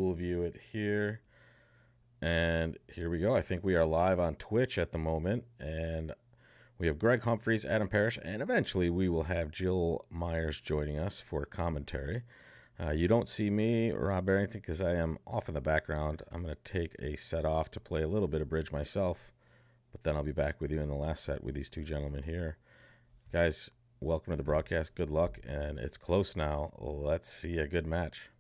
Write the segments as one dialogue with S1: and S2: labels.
S1: We'll view it here. And here we go. I think we are live on Twitch at the moment. And we have Greg Humphreys, Adam Parrish, and eventually we will have Jill Myers joining us for commentary. You don't see me, Rob Barrington, because I am off in the background. I'm going to take a set off to play a little bit of bridge myself. But then I'll be back with you in the last set with these two gentlemen here. Guys, welcome to the broadcast. Good luck. And it's close now. Let's see a good match.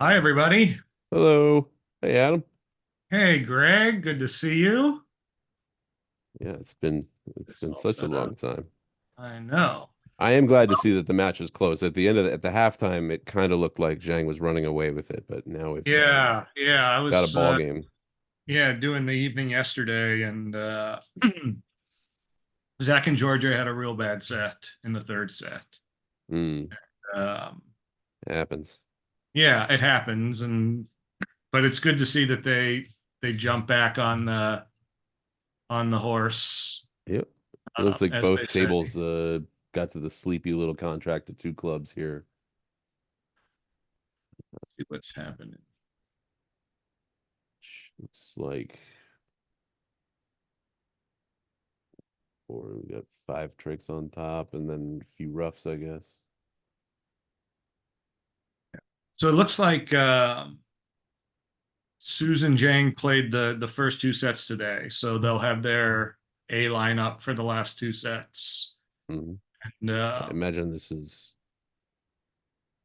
S2: Hi, everybody.
S3: Hello. Hey, Adam.
S2: Hey, Greg. Good to see you.
S3: Yeah, it's been such a long time.
S2: I know.
S3: I am glad to see that the match is close. At the halftime, it kind of looked like Zhang was running away with it, but now we've
S2: I
S3: got a
S2: was
S3: ball game.
S2: doing the evening yesterday, and Zach and Georgia had a real bad set in the third set.
S3: Mm,
S2: Um,
S3: it happens.
S2: yeah, it happens, but it's good to see that they jump back on the horse.
S3: Yep. It looks like
S2: as
S3: both
S2: they say.
S3: tables got to the sleepy little contract of two clubs here.
S2: Let's see what's happening.
S3: It's like we got 5 tricks on top and then a few roughs, I guess.
S2: So it looks like Susan Zhang played the first 2 sets today, so they'll have their A lineup for the last 2 sets.
S3: Mm-hmm.
S2: And
S3: I imagine this is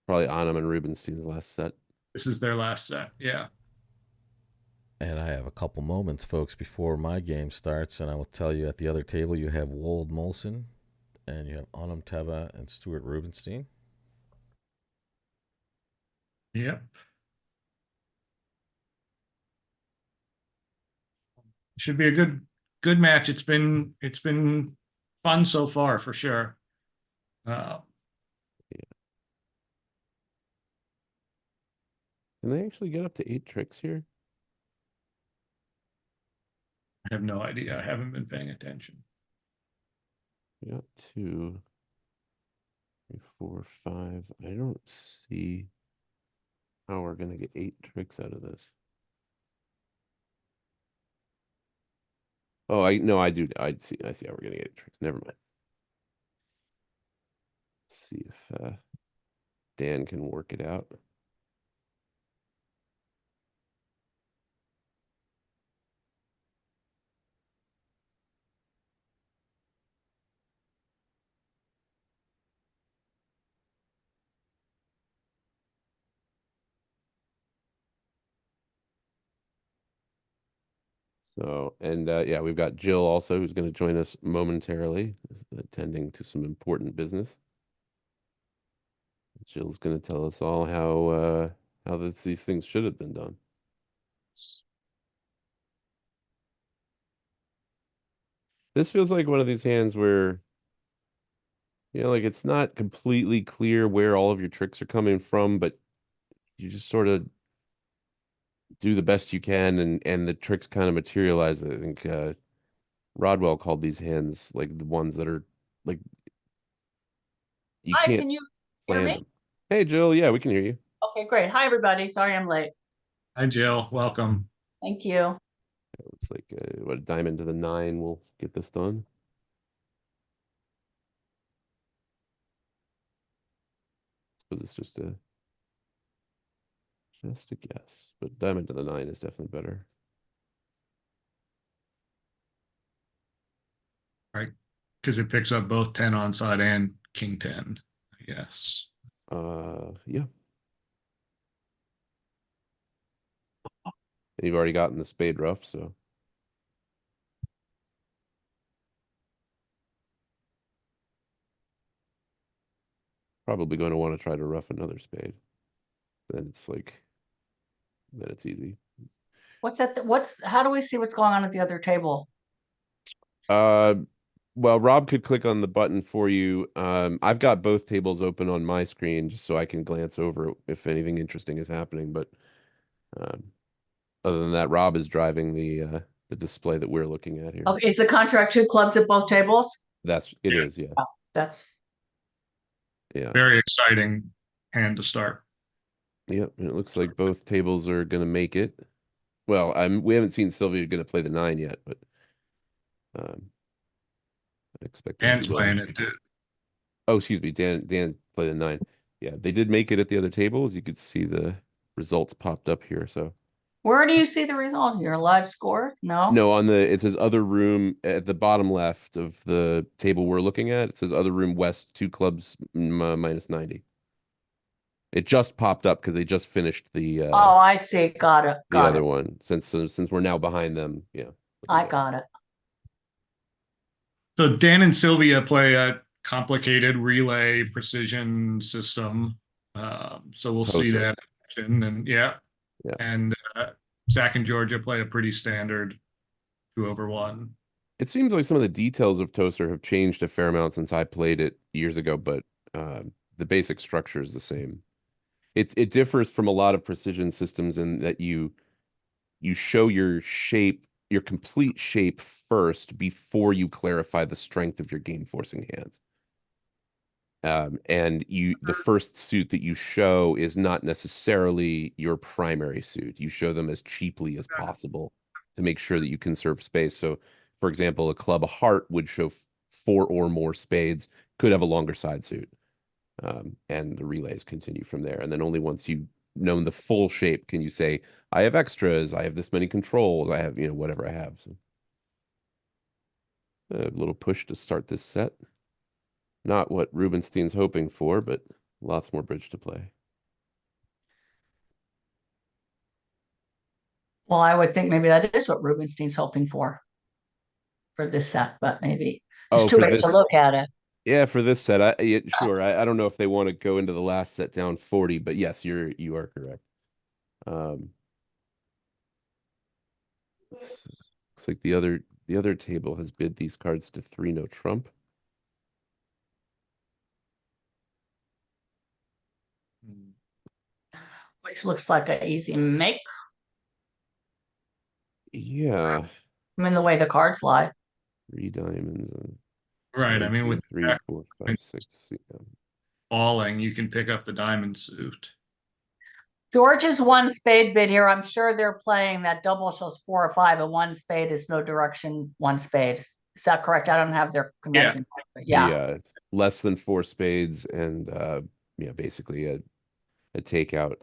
S3: probably Anam and Rubinstein's last set.
S2: This is their last set, yeah.
S1: And I have a couple moments, folks, before my game starts, and I will tell you at the other table you have Wold Molson, and you have Anam Teva and Stuart Rubinstein.
S2: Yep. Should be a good match. It's been fun so far for sure.
S3: Yeah. Can they actually get up to 8 tricks here?
S2: I have no idea. I haven't been paying attention.
S3: We got 2, 3, 4, 5. I don't see how we're gonna get 8 tricks out of this. Oh, I do. I see how we're gonna get 8 tricks. Never mind. Let's see if Dan can work it out. So, and yeah, we've got Jill also, who's going to join us momentarily, attending to some important business. Jill's going to tell us all how these things should have been done. This feels like one of these hands where, like it's not completely clear where all of your tricks are coming from, but you just sort of do the best you can, and the tricks kind of materialize. I think Rodwell called these hands like the ones that are like you
S4: Hi,
S3: can't
S4: can you hear
S3: plan
S4: me?
S3: them. Hey, Jill. Yeah, we can hear you.
S4: Okay, great. Hi, everybody. Sorry I'm late.
S2: Hi, Jill. Welcome.
S4: Thank you.
S3: It looks like what, a diamond to the 9 will get this done. Suppose it's just a guess, but diamond to the 9 is definitely better.
S2: Right. Because it picks up both 10 onside and king 10, I guess.
S3: Yeah. And you've already gotten the spade rough, so probably going to want to try to rough another spade. Then it's easy.
S4: What's that? How do we see what's going on at the other table?
S3: Well, Rob could click on the button for you. I've got both tables open on my screen just so I can glance over if anything interesting is happening. But other than that, Rob is driving the display that we're looking at here.
S4: Okay, is the contract 2 clubs at both tables?
S3: It is, yeah.
S4: Oh, that's
S3: Yeah.
S2: Very exciting hand to start.
S3: Yep, and it looks like both tables are going to make it. Well, we haven't seen Sylvia going to play the 9 yet, but I expect that she
S2: Dan's
S3: will.
S2: playing it too.
S3: Oh, excuse me, Dan played the 9. Yeah, they did make it at the other tables. You could see the results popped up here. So
S4: Where do you see the result? Your live score? No?
S3: no, it says other room at the bottom left of the table we're looking at. It says other room west, 2 clubs minus 90. It just popped up because they just finished
S4: Oh, I see. Got it.
S3: the
S4: Got
S3: other
S4: it.
S3: one. Since we're now behind them, yeah.
S4: I got it.
S2: So Dan and Sylvia play a complicated relay precision system. So we'll see
S3: Toaster.
S2: that in action. And yeah.
S3: Yeah.
S2: And Zach and Georgia play a pretty standard 2/1.
S3: It seems like some of the details of Toaster have changed a fair amount since I played it years ago, but the basic structure is the same. It differs from a lot of precision systems in that you show your shape, your complete shape first before you clarify the strength of your game forcing hands. And the first suit that you show is not necessarily your primary suit. You show them as cheaply as possible to make sure that you conserve space. So, for example, a club of heart would show 4 or more spades, could have a longer side suit. And the relays continue from there. And then only once you've known the full shape can you say, I have extras, I have this many controls, I have, whatever I have. So, a little push to start this set. Not what Rubenstein's hoping for, but lots more bridge to play.
S4: Well, I would think maybe that is what Rubenstein's hoping for this set, but maybe there's
S3: Oh,
S4: two
S3: for
S4: ways to
S3: this,
S4: look at it.
S3: yeah, for this set, sure. I don't know if they want to go into the last set down 40, but yes, you are correct. Um, looks like the other table has bid these cards to 3 no trump.
S4: Which looks like an easy make.
S3: Yeah,
S4: I mean, the way the cards lie.
S3: 3 diamonds.
S2: Right. I
S3: 1,
S2: mean,
S3: 2,
S2: with
S3: 3, 4, 5, 6. Yeah.
S2: falling, you can pick up the diamond suit.
S4: George's one spade bid here. I'm sure they're playing that double shows 4 or 5, and one spade is no direction, one spade. Is that correct? I don't have their convention. But yeah.
S3: It's less than 4 spades and yeah, basically a takeout.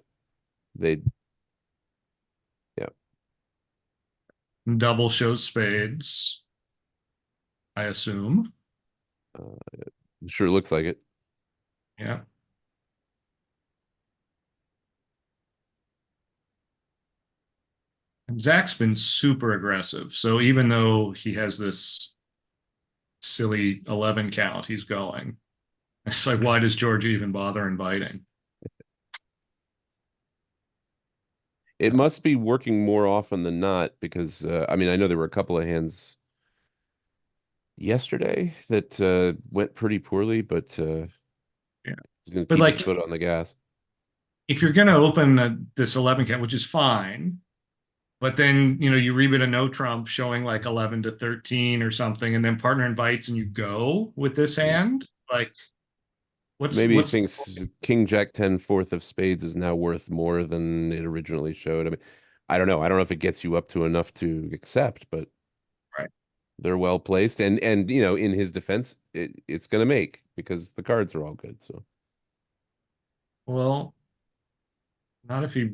S3: They yeah.
S2: Double shows spades, I assume.
S3: Sure looks like it.
S2: Yeah. And Zach's been super aggressive. So even though he has this silly 11 count, he's going. It's like, why does Georgia even bother inviting?
S3: It must be working more often than not because I mean I know there were a couple of hands yesterday that went pretty poorly, but
S2: Yeah.
S3: he's going to
S2: But
S3: keep his
S2: like,
S3: foot on the gas.
S2: if you're going to open this 11 count, which is fine, but then, you rebid a no trump showing like 11 to 13 or something, and then partner invites and you go with this
S3: Yeah.
S2: hand, like,
S3: Maybe he
S2: what's
S3: thinks King Jack 10 fourth of spades is now worth more than it originally showed. I mean, I don't know. I don't know if it gets you up to enough to accept, but
S2: right?
S3: they're well placed. And in his defense, it's going to make because the cards are all good. So
S2: Well, not if he's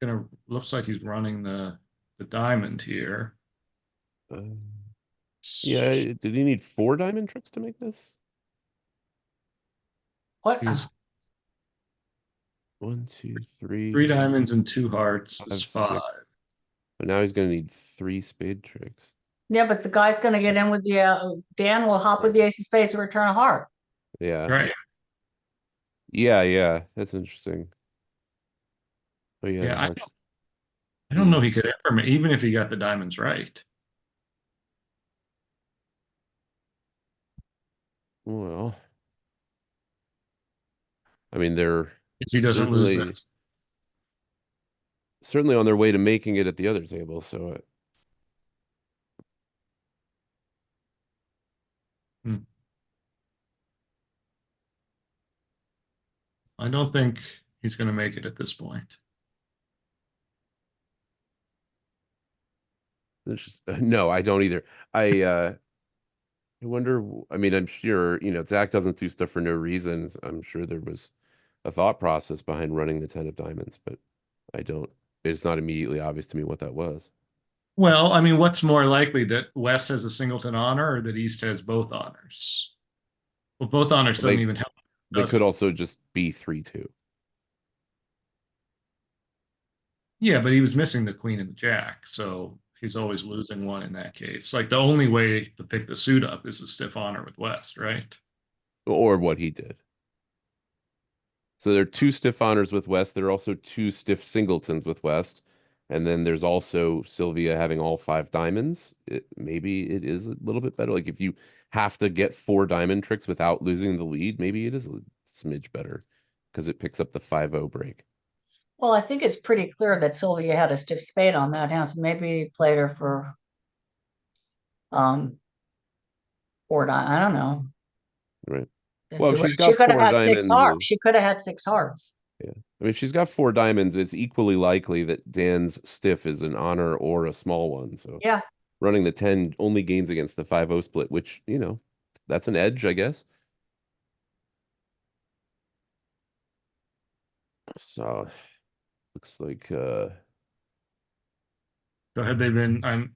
S2: gonna looks like he's running the diamond here.
S3: uh, yeah, did he need 4 diamond tricks to make this?
S4: What?
S2: He's
S3: 1, 2, 3,
S2: 3 diamonds and 2 hearts
S3: 5,
S2: is 5.
S3: 6. But now he's going to need 3 spade tricks.
S4: Yeah, but the guy's going to get in with the Dan will hop with the ace of spades and return a heart.
S3: Yeah.
S2: Right.
S3: Yeah. That's interesting. Oh yeah, the
S2: Yeah,
S3: hearts.
S2: I don't know he could ever even if he got the diamonds right.
S3: Well, I mean, they're
S2: If he doesn't lose
S3: certainly
S2: this.
S3: certainly on their way to making it at the other table. So
S2: I don't think he's going to make it at this point.
S3: It's just, no, I don't either. I wonder, I mean, I'm sure, Zach doesn't do stuff for no reasons. I'm sure there was a thought process behind running the 10 of diamonds, but I don't, it's not immediately obvious to me what that was.
S2: Well, I mean, what's more likely, that West has a singleton honor or that East has both honors? Well, both honors doesn't
S3: They,
S2: even help.
S3: they
S2: does
S3: could
S2: it?
S3: also just be 3-2.
S2: Yeah, but he was missing the queen and the jack, so he's always losing one in that case. Like the only way to pick the suit up is a stiff honor with West, right?
S3: Or what he did. So there are 2 stiff honors with West. There are also 2 stiff singletons with West. And then there's also Sylvia having all 5 diamonds. Maybe it is a little bit better. Like if you have to get 4 diamond tricks without losing the lead, maybe it is a smidge better because it picks up the 5-0 break.
S4: Well, I think it's pretty clear that Sylvia had a stiff spade on that hand, so maybe he played her for 4 I don't know.
S3: Right. Well, if she's
S4: She
S3: got
S4: could have
S3: 4
S4: had 6
S3: diamonds.
S4: hearts. She could have had 6 hearts.
S3: Yeah. I mean, if she's got 4 diamonds, it's equally likely that Dan's stiff is an honor or a small one. So
S4: Yeah.
S3: running the 10 only gains against the 5-0 split, which, that's an edge, I guess. So looks like
S2: So had they been,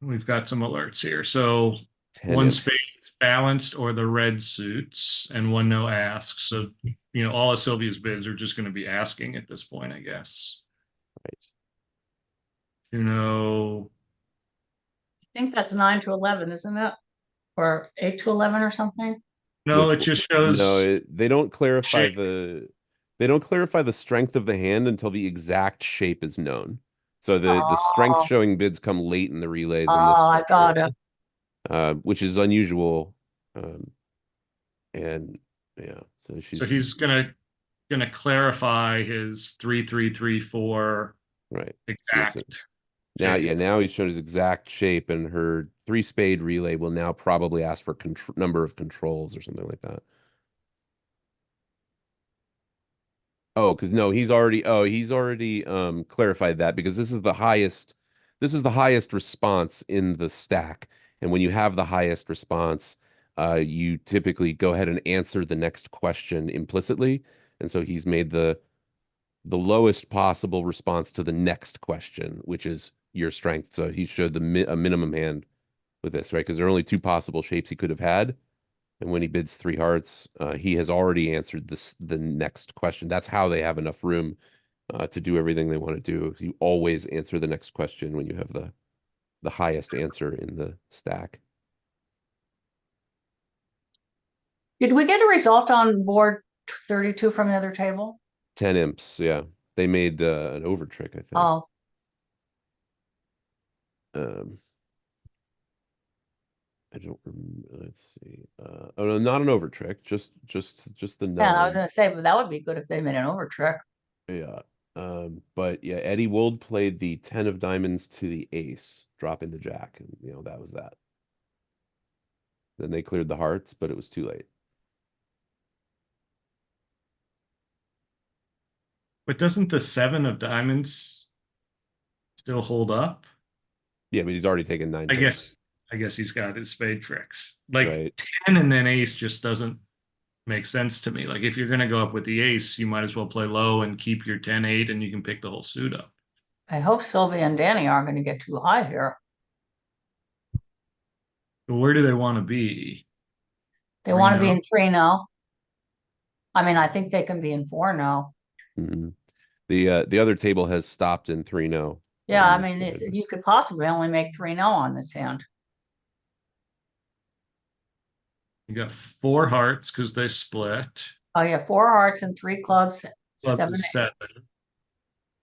S2: we've got some alerts here. So
S3: 10
S2: one
S3: imps.
S2: spade is balanced or the red suits, and one no asks. So, all of Sylvia's bids are just going to be asking at this point, I guess.
S3: Right.
S4: I think that's 9 to 11, isn't it? Or 8 to 11 or something?
S2: No,
S3: Which
S2: it just shows.
S3: No, they don't clarify
S2: shape.
S3: the strength of the hand until the exact shape is known. So the strength
S4: Oh,
S3: showing bids come late in the relays in this
S4: I got
S3: structure,
S4: it.
S3: which is unusual. And yeah, so
S2: So he's gonna clarify his 3-3-3-4
S3: right.
S2: exact.
S3: So now,
S2: shape.
S3: now he's shown his exact shape, and her 3 spade relay will now probably ask for number of controls or something like that. Oh, because no, he's already clarified that, because this is the highest response in the stack. And when you have the highest response, you typically go ahead and answer the next question implicitly. And so he's made the lowest possible response to the next question, which is your strength. So he showed a minimum hand with this, right? Because there are only 2 possible shapes he could have had. And when he bids 3 hearts, he has already answered the next question. That's how they have enough room to do everything they want to do. You always answer the next question when you have the highest answer in the stack.
S4: Did we get a result on board 32 from the other table?
S3: 10 imps, yeah. They made an over trick, I think.
S4: Oh,
S3: I don't remember. Let's see. Oh no, not an over trick. Just the
S4: yeah, I was
S3: 9.
S4: gonna say, but that would be good if they made an over trick.
S3: Yeah. But yeah, Eddie Wold played the 10 of diamonds to the ace, dropping the jack, and that was that. Then they cleared the hearts, but it was too late.
S2: But doesn't the 7 of diamonds still hold up?
S3: Yeah, but he's already taken 9
S2: I
S3: takes.
S2: guess he's got his spade tricks. Like
S3: Right.
S2: 10 and then ace just doesn't make sense to me. Like if you're gonna go up with the ace, you might as well play low and keep your 10-8, and you can pick the whole suit up.
S4: I hope Sylvia and Danny aren't gonna get too high here.
S2: But where do they want to be?
S4: They want to be
S2: 3-0?
S4: in 3 now. I mean, I think they can be in 4 now.
S3: Mm-hmm. The other table has stopped in 3-0.
S4: Yeah, I mean, you could possibly only make 3-0 on this hand.
S2: You got 4 hearts because they split.
S4: Oh, yeah, 4 hearts and 3 clubs,
S2: Club
S4: 7.
S2: to 7.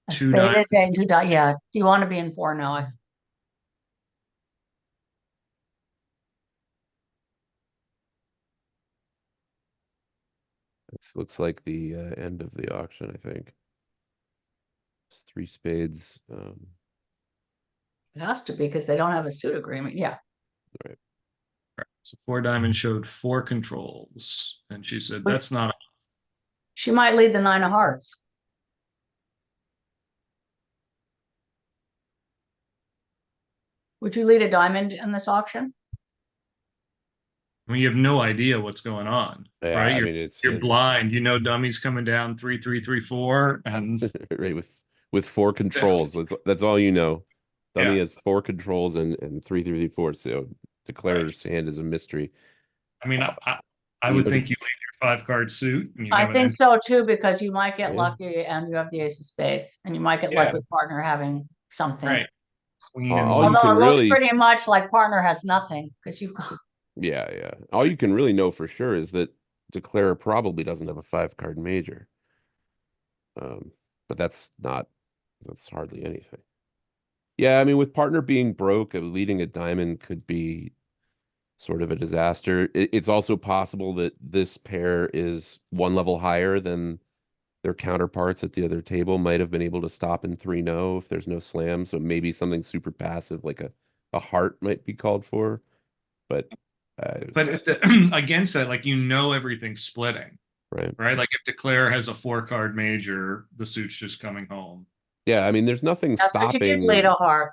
S4: A
S2: 2
S4: spade
S2: diamonds.
S4: is 8, 2 yeah. Do you want to be in 4 now?
S3: This looks like the end of the auction, I think. It's 3 spades.
S4: It has to be because they don't have a suit agreement. Yeah.
S3: Right.
S2: So 4 diamonds showed 4 controls, and she said
S4: But-
S2: that's not.
S4: She might lead the 9 of hearts. Would you lead a diamond in this auction?
S2: I mean, you have no idea what's going on,
S3: Yeah,
S2: right?
S3: I
S2: You're
S3: mean, it's
S2: blind. You know, dummies coming down 3-3-3-4, and
S3: right with four controls. That's all you know. Dummy
S2: yeah.
S3: has four controls and 3-3-4. So Declarer's hand is a mystery.
S2: I mean, I
S3: You
S2: would
S3: know,
S2: think you leave your 5-card suit and you
S4: I
S2: have an
S4: think
S2: end.
S4: so too, because you might get
S3: Yeah.
S4: lucky and you have the ace of spades, and you might get
S2: Yeah.
S4: lucky with partner having something.
S2: Right. Queen and
S3: all you
S4: Although
S3: can
S4: it looks
S3: really
S4: pretty much like partner has nothing, because you've got,
S3: yeah. All you can really know for sure is that Declarer probably doesn't have a 5-card major. But that's hardly anything. Yeah, I mean, with partner being broke, leading a diamond could be sort of a disaster. It's also possible that this pair is one level higher than their counterparts at the other table, might have been able to stop in 3-0 if there's no slam. So maybe something super passive like a heart might be called for. But
S2: against that, like, you know, everything's splitting,
S3: right.
S2: right? Like if Declare has a 4-card major, the suit's just coming home.
S3: Yeah, I mean, there's nothing
S4: that's what you did
S3: stopping.
S4: lead a heart.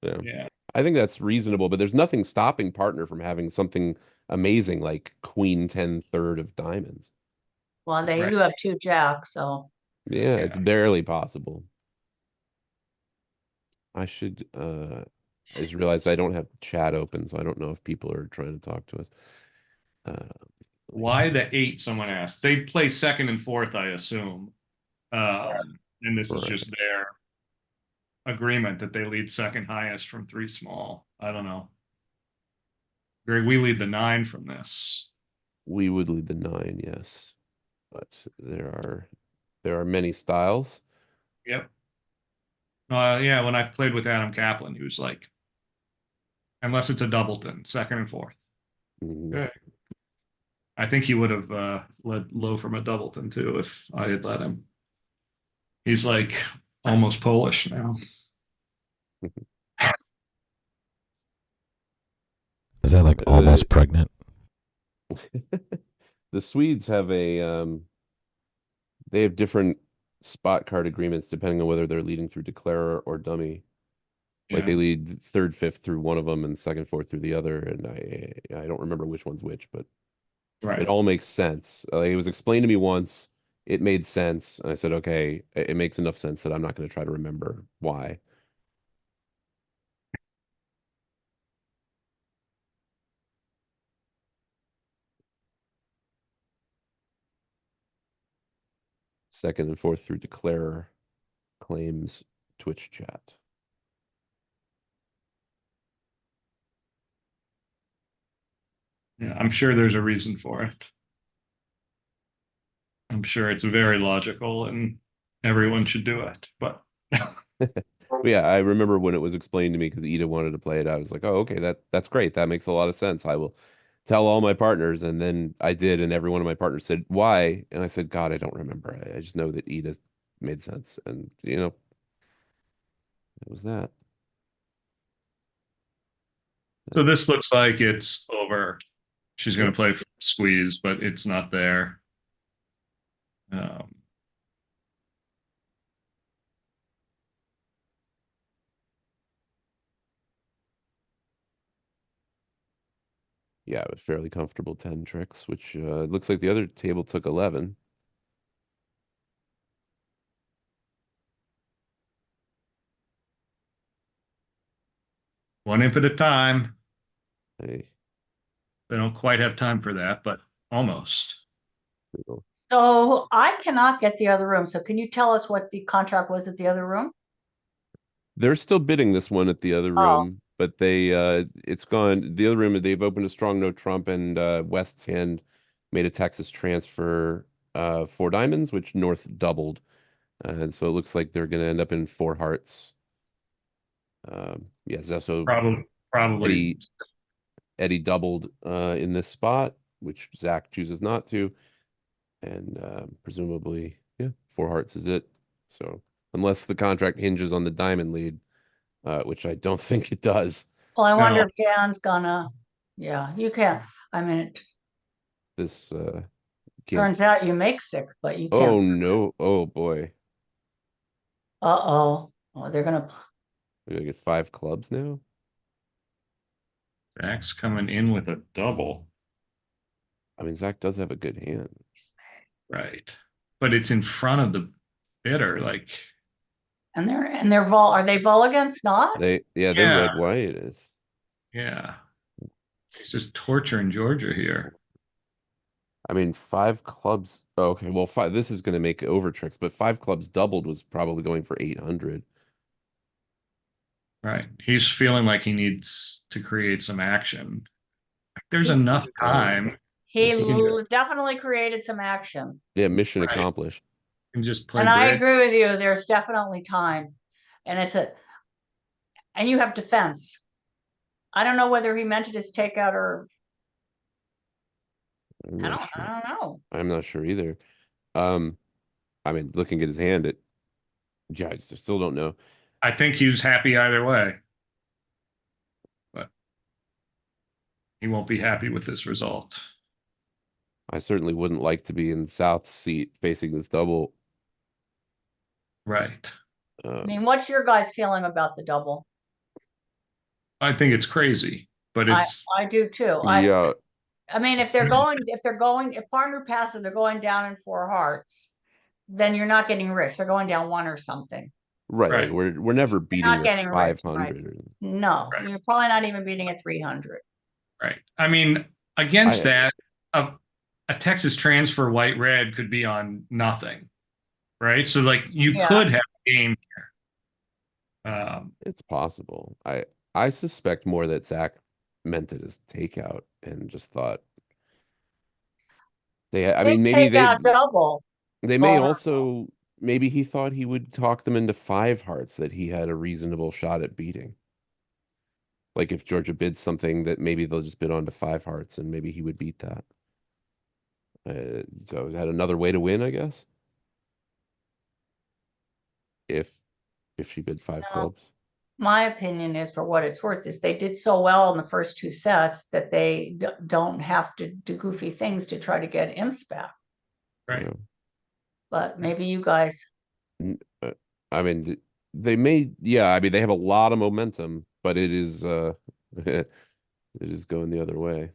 S3: Yeah.
S2: Yeah.
S3: I think that's reasonable, but there's nothing stopping partner from having something amazing like Queen 10 third of diamonds.
S4: Well, they
S2: Right.
S4: do have two jacks, so
S3: Yeah,
S2: Yeah.
S3: it's barely possible. I just realized I don't have chat open, so I don't know if people are trying to talk to us.
S2: Why the 8? Someone asked. They play second and fourth, I assume. And this is
S3: Right.
S2: just their agreement that they lead second highest from 3 small. I don't know. Greg, we lead the 9 from this.
S3: We would lead the 9, yes. But there are many styles.
S2: Yep. Yeah, when I played with Adam Kaplan, he was like, unless it's a doubleton, second and fourth.
S3: Mhm.
S2: Okay. I think he would have led low from a doubleton too if I had let him. He's like almost Polish now.
S1: Is that like almost pregnant?
S3: The Swedes have they have different spot card agreements depending on whether they're leading through Declarer or Dummy. Like they lead third, fifth through one of them and second, fourth through the other. And I don't remember which one's which, but
S2: Right.
S3: it all makes sense. Like, it was explained to me once. It made sense. And I said, okay, it makes enough sense that I'm not going to try to remember why. Second and fourth through Declarer claims Twitch chat.
S2: Yeah, I'm sure there's a reason for it. I'm sure it's very logical and everyone should do it. But
S3: But yeah, I remember when it was explained to me because Ida wanted to play it. I was like, oh, okay, that's great. That makes a lot of sense. I will tell all my partners. And then I did, and every one of my partners said, why? And I said, God, I don't remember. I just know that Ida made sense. And, that was that.
S2: so this looks like it's over. She's going to play squeeze, but it's not there.
S3: Yeah, it was fairly comfortable 10 tricks, which it looks like the other table took 11.
S2: One imp at a time.
S3: Hey,
S2: They don't quite have time for that, but almost.
S4: so I cannot get the other room. So can you tell us what the contract was at the other room?
S3: they're still bidding this one at the other
S4: Oh.
S3: room, but it's gone. The other room, they've opened a strong no trump, and West's hand made a Texas transfer 4 diamonds, which North doubled. And so it looks like they're going to end up in 4 hearts. Yes, so
S2: Probably.
S3: Eddie doubled in this spot, which Zach chooses not to. And presumably, yeah, 4 hearts is it. So unless the contract hinges on the diamond lead, which I don't think it does.
S4: Well, I wonder
S2: No.
S4: if Dan's gonna, yeah, you can't. I mean, it
S3: This
S4: turns out you make 6, but you
S3: oh
S4: can't.
S3: no, oh boy,
S4: Uh-oh. Oh, they're gonna,
S3: we gotta get 5 clubs now.
S2: Jack's coming in with a double.
S3: I mean, Zach does have a good hand.
S2: Right. But it's in front of the bidder, like,
S4: And they're are they Vulligans? Not?
S3: They're
S2: Yeah.
S3: red white is.
S2: yeah. It's just torturing Georgia here.
S3: I mean, five clubs. Oh, okay, well, five. This is going to make over tricks, but five clubs doubled was probably going for 800.
S2: Right. He's feeling like he needs to create some action. There's
S4: He-
S2: enough time.
S4: He
S2: He can
S4: definitely created some action.
S3: Yeah, mission
S2: Right.
S3: accomplished.
S2: and just play
S4: And I
S2: bridge.
S4: agree with you. There's definitely time. And and you have defense. I don't know whether he meant it as takeout or
S3: I'm
S4: I
S3: not
S4: don't,
S3: sure.
S4: I don't know.
S3: I'm not sure either. I mean, looking at his hand, yeah, I still don't know.
S2: I think he was happy either way. But he won't be happy with this result.
S3: I certainly wouldn't like to be in the south seat facing this double.
S2: Right.
S4: I mean, what's your guys' feeling about the double?
S2: I think it's crazy, but
S4: I
S2: it's
S4: do too.
S3: Yeah,
S4: I mean, if partner passes, they're going down in 4 hearts, then you're not getting rich. They're going down 1 or something.
S3: right.
S2: Right.
S3: Like we're never beating
S4: not
S3: this
S4: getting rich,
S3: 500.
S4: No,
S2: Right.
S4: you're probably not even beating at 300.
S2: right. I mean, against that, a Texas transfer white red could be on nothing. Right. So like you
S4: Yeah.
S2: could have a game here.
S3: It's possible. I suspect more that Zach meant it as takeout and just thought I mean, maybe
S4: Take out double.
S3: they may
S4: vulnerable.
S3: also maybe he thought he would talk them into 5 hearts that he had a reasonable shot at beating. Like if Georgia bids something that maybe they'll just bid on to 5 hearts and maybe he would beat that. So had another way to win, I guess. If she bid 5
S4: No.
S3: clubs.
S4: My opinion is, for what it's worth, is they did so well in the first 2 sets that they don't have to do goofy things to try to get imps back.
S2: Right.
S3: You know.
S4: But maybe you guys,
S3: I mean, they may, yeah, I mean, they have a lot of momentum, but it is, it is going the other way.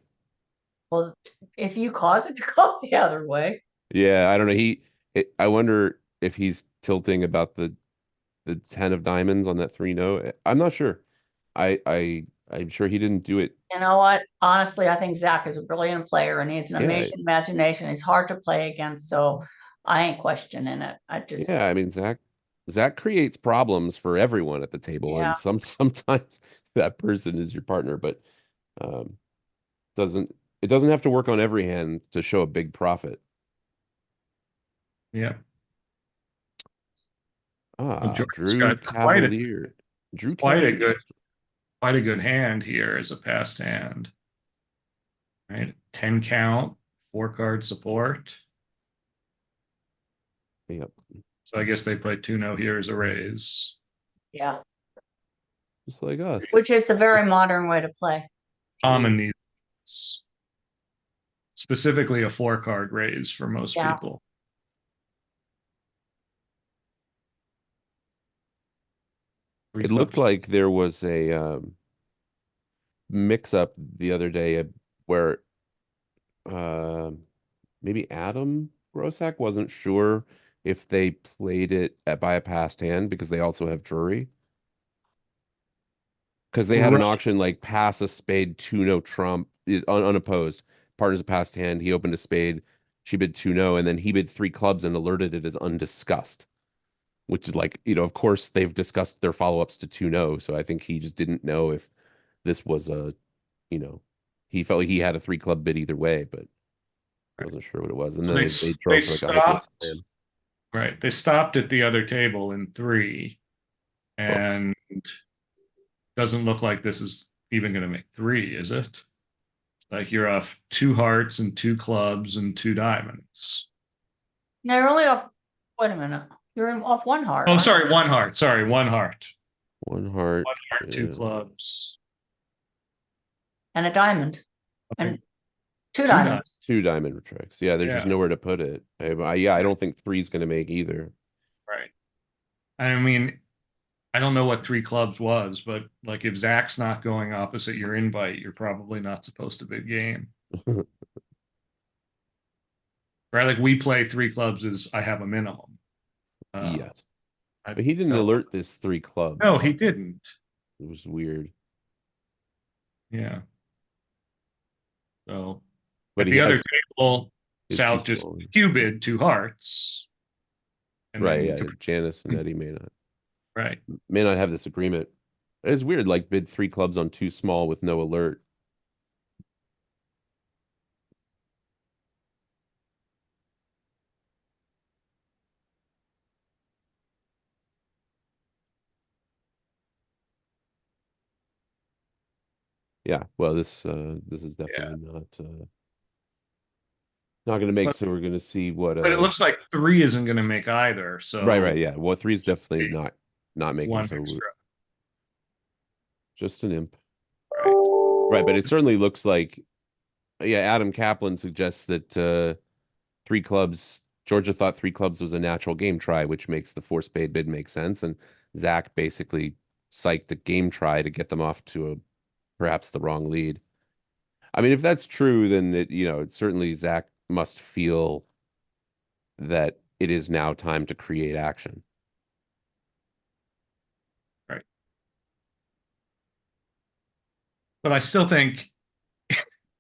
S4: well, if you cause it to go the other way,
S3: Yeah, I don't know. I wonder if he's tilting about the 10 of diamonds on that 3-0. I'm not sure. I'm sure he didn't do it.
S4: you know what? Honestly, I think Zach is a brilliant player and he has an
S3: Yeah.
S4: amazing imagination. He's hard to play against, so I ain't questioning it. I just,
S3: Yeah, I mean, Zach creates problems for everyone at the table,
S4: Yeah.
S3: and sometimes that person is your partner, but um, it doesn't have to work on every hand to show a big profit.
S2: Yeah.
S3: Drew
S2: got
S3: Cavalier. Drew
S2: quite a
S3: Cavalier.
S2: quite a good hand here as a passed hand. Right. 10 count, 4-card support.
S3: Yep.
S2: So I guess they play 2-0 here as a raise.
S4: yeah,
S3: Just like us.
S4: which is the very modern way to play.
S2: Common needs, specifically a 4-card raise for most
S4: Yeah.
S2: people.
S3: It looked like there was a mix-up the other day where maybe Adam Grossack wasn't sure if they played it by a passed hand because they also have Drury. Because they had an auction like pass a spade, 2-0 trump, unopposed. Partner's a passed hand. He opened a spade. She bid 2-0, and then he bid 3 clubs and alerted it as undiscussed. Which is like, of course they've discussed their follow-ups to 2-0. So I think he just didn't know if this was he felt like he had a 3 club bid either way, but wasn't sure what it was. And
S2: So
S3: then they drove like a hopeless plan.
S2: Right. They stopped at the other table in 3. And doesn't look like this is even going to make 3, is it? Like you're off 2 hearts and 2 clubs and 2 diamonds.
S4: No, you're only off, wait a minute. You're off 1 heart.
S2: Oh,
S4: aren't you?
S2: sorry, 1 heart. Sorry, 1 heart.
S3: 1 heart.
S2: 1 heart, 2
S3: yeah.
S2: clubs.
S4: And a diamond.
S2: Okay.
S4: And 2 diamonds.
S3: 2 diamond tricks. Yeah, there's just nowhere to put it. I don't think 3's going to make either.
S2: Right. I mean, I don't know what three clubs was, but like if Zach's not going opposite your invite, you're probably not supposed to bid game. Right? Like we play three clubs as I have a minimum.
S3: Yes.
S2: I,
S3: But he didn't
S2: so
S3: alert this 3 clubs.
S2: no, he didn't.
S3: It was weird.
S2: Yeah. So
S3: But
S2: at
S3: he
S2: the other
S3: has
S2: table,
S3: his
S2: South
S3: 2
S2: just
S3: small.
S2: cubed 2 hearts. And
S3: Right,
S2: then
S3: yeah. Janice and Eddie
S2: right.
S3: may not have this agreement. It's weird, like bid 3 clubs on 2 small with no alert. Yeah, well, this is definitely not going to make.
S2: But,
S3: So we're going to see what.
S2: but it looks like 3 isn't going to make either.
S3: Right,
S2: So
S3: yeah. Well, 3 is definitely not making.
S2: one
S3: So
S2: extra.
S3: just an imp.
S2: Right.
S3: Right, but it certainly looks like. Yeah, Adam Kaplan suggests that 3 clubs. Georgia thought 3 clubs was a natural game try, which makes the 4 spade bid make sense. And Zach basically psyched a game try to get them off to perhaps the wrong lead. I mean, if that's true, then it certainly Zach must feel that it is now time to create action.
S2: Right. But I still think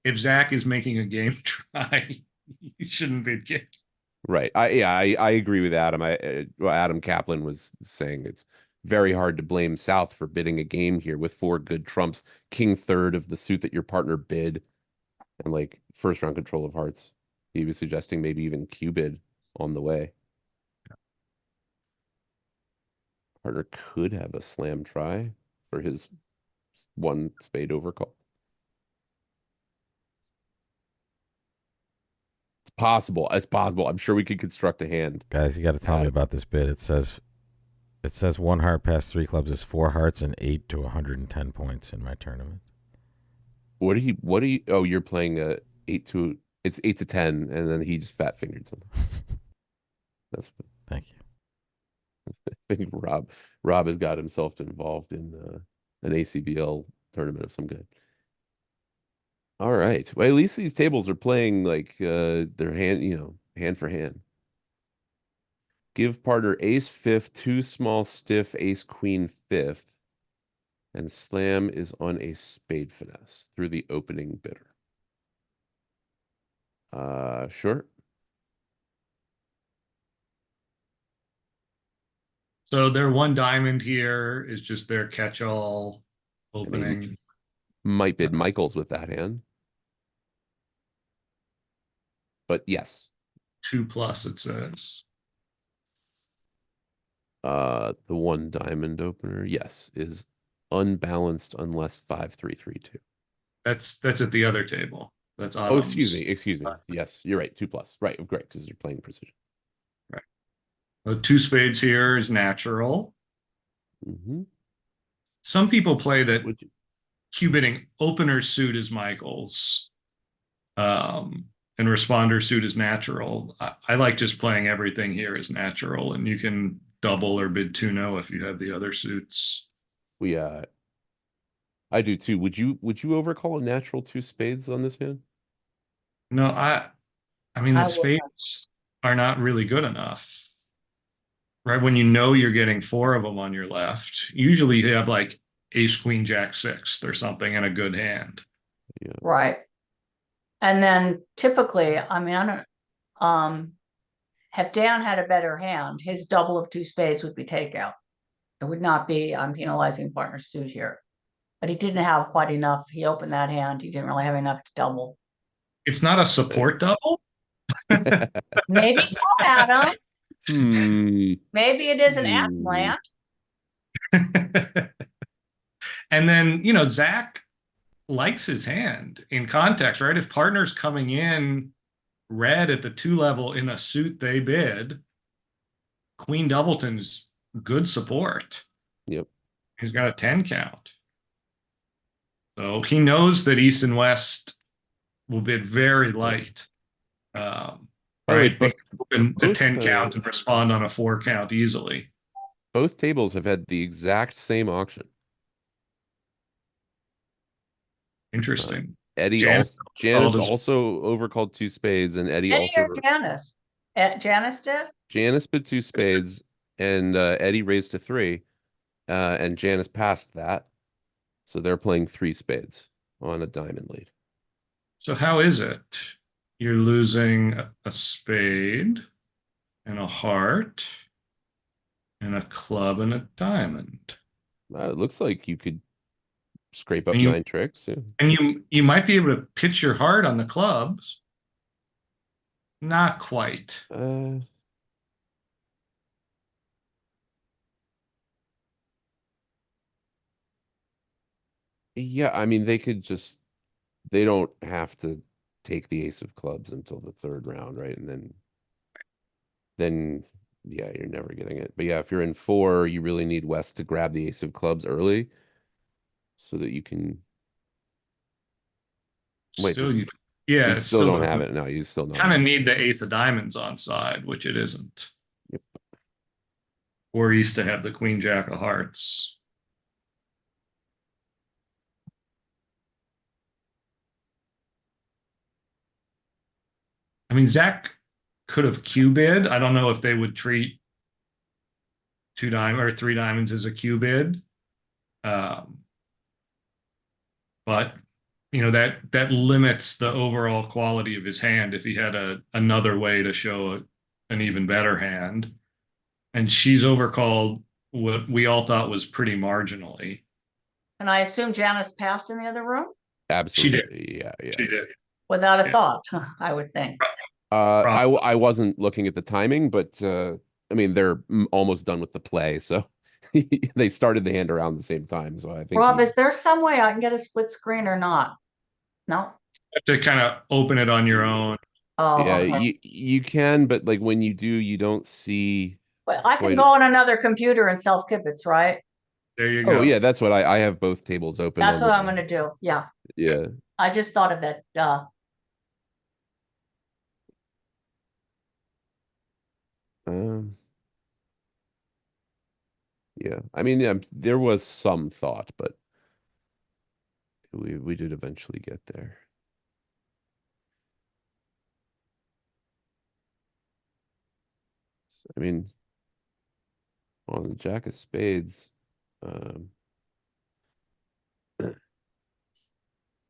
S2: if Zach is making a game try, you shouldn't bid game.
S3: Right. I agree with Adam. Well, Adam Kaplan was saying it's very hard to blame South for bidding a game here with 4 good trumps, king third of the suit that your partner bid, and like first round control of hearts. He was suggesting maybe even Q bid on the way. Partner could have a slam try for his 1 spade overcall. It's possible. It's possible. I'm sure we could construct a hand.
S1: Guys, you got to tell me about this bid. It says 1 heart past 3 clubs is 4 hearts and 8 to 110 points in my tournament.
S3: What do you oh, you're playing a 8 to it's 8 to 10 and then he just fat fingered something. That's what
S1: Thank you.
S3: I think Rob has got himself involved in an ACBL tournament of some good. All right. Well, at least these tables are playing like their hand for hand. Give partner ace fifth, 2 small stiff, ace queen fifth, and slam is on a spade finesse through the opening bidder. Sure.
S2: So their 1 diamond here is just their catch-all opening.
S3: Might bid Michaels with that hand. But yes.
S2: 2+ it says.
S3: The 1 diamond opener, yes, is unbalanced unless 5-3-3-2.
S2: That's at the other table. That's
S3: Oh, excuse
S2: Autumn's.
S3: me. Yes, you're right. 2+. Right, great, because you're playing precision.
S2: Right. So 2 spades here is natural.
S3: Mm-hmm.
S2: Some people play that
S3: Would you?
S2: Q-bidding opener suit is Michael's. And responder suit is natural. I like just playing everything here as natural, and you can double or bid 2-no if you have the other suits.
S3: I do too. Would you overcall a natural 2 spades on this hand?
S2: No, I mean the
S4: I would.
S2: spades are not really good enough. Right when you know you're getting 4 of them on your left, usually you have like ace queen jack sixth or something in a good hand.
S3: Yeah.
S4: Right. And then typically, I mean, I don't, if Dan had a better hand, his double of 2 spades would be takeout. It would not be, I'm penalizing partner suit here. But he didn't have quite enough. He opened that hand. He didn't really have enough to double.
S2: It's not a support double.
S4: Maybe so, Adam.
S3: Hmm.
S4: Maybe it is an Adam land.
S2: And then, Zach likes his hand in context, right? If partner's coming in red at the 2 level in a suit they bid, Queen Doubleton's good support.
S3: Yep.
S2: He's got a 10 count. So he knows that East and West will bid very light. Right?
S3: But
S2: They can open a 10 count and respond on a 4 count easily.
S3: Both tables have had the exact same auction.
S2: Interesting.
S3: Eddie
S2: Janice
S3: also Janice
S2: called as-
S3: also overcalled two spades, and Eddie
S4: Eddie
S3: also
S4: or Janice? Janice did?
S3: Janice put two spades, and Eddie raised to three, and Janice passed that, so they're playing three spades on a diamond lead.
S2: So how is it? You're losing a spade and a heart and a club and a diamond.
S3: It looks like you could scrape up
S2: And you
S3: 9 tricks. Yeah.
S2: and you might be able to pitch your heart on the clubs. Not quite.
S3: Uh, yeah, I mean they don't have to take the ace of clubs until the third round, right? And then yeah, you're never getting it. But yeah, if you're in 4, you really need West to grab the ace of clubs early so that you can wait.
S2: Still,
S3: Does,
S2: yeah,
S3: you
S2: it
S3: still
S2: still
S3: don't have
S2: doesn't
S3: it. No, you still
S2: kind of
S3: don't.
S2: need the ace of diamonds on side, which it isn't.
S3: Yep.
S2: Or used to have the queen jack of hearts. I mean, Zach could have Q bid. I don't know if they would treat two diamond or three diamonds as a Q bid. Um, but that limits the overall quality of his hand if he had another way to show an even better hand. And she's overcalled what we all thought was pretty marginally.
S4: And I assume Janice passed in the other room
S2: She did.
S3: Absolutely. Yeah, yeah.
S2: She did.
S4: without a
S2: Yeah.
S4: thought, I would think.
S3: I wasn't looking at the timing, but I mean they're almost done with the play, so they started the hand around the same time. So I think
S4: Rob, is there some way I can get a split screen or not? No?
S2: Have to kind of open it on your own.
S4: Oh,
S3: yeah,
S4: okay.
S3: you can, but like when you do, you don't see
S4: But I can
S3: quite
S4: go
S3: as.
S4: on another computer and self kibitz, right?
S2: There you
S3: Oh
S2: go.
S3: yeah, that's what I have both tables open
S4: That's
S3: on
S4: what I'm
S3: the.
S4: gonna do. Yeah,
S3: Yeah.
S4: I just thought of it.
S3: Um. Yeah, I mean, yeah, there was some thought, but we did eventually get there. I mean, on the Jack of Spades, um,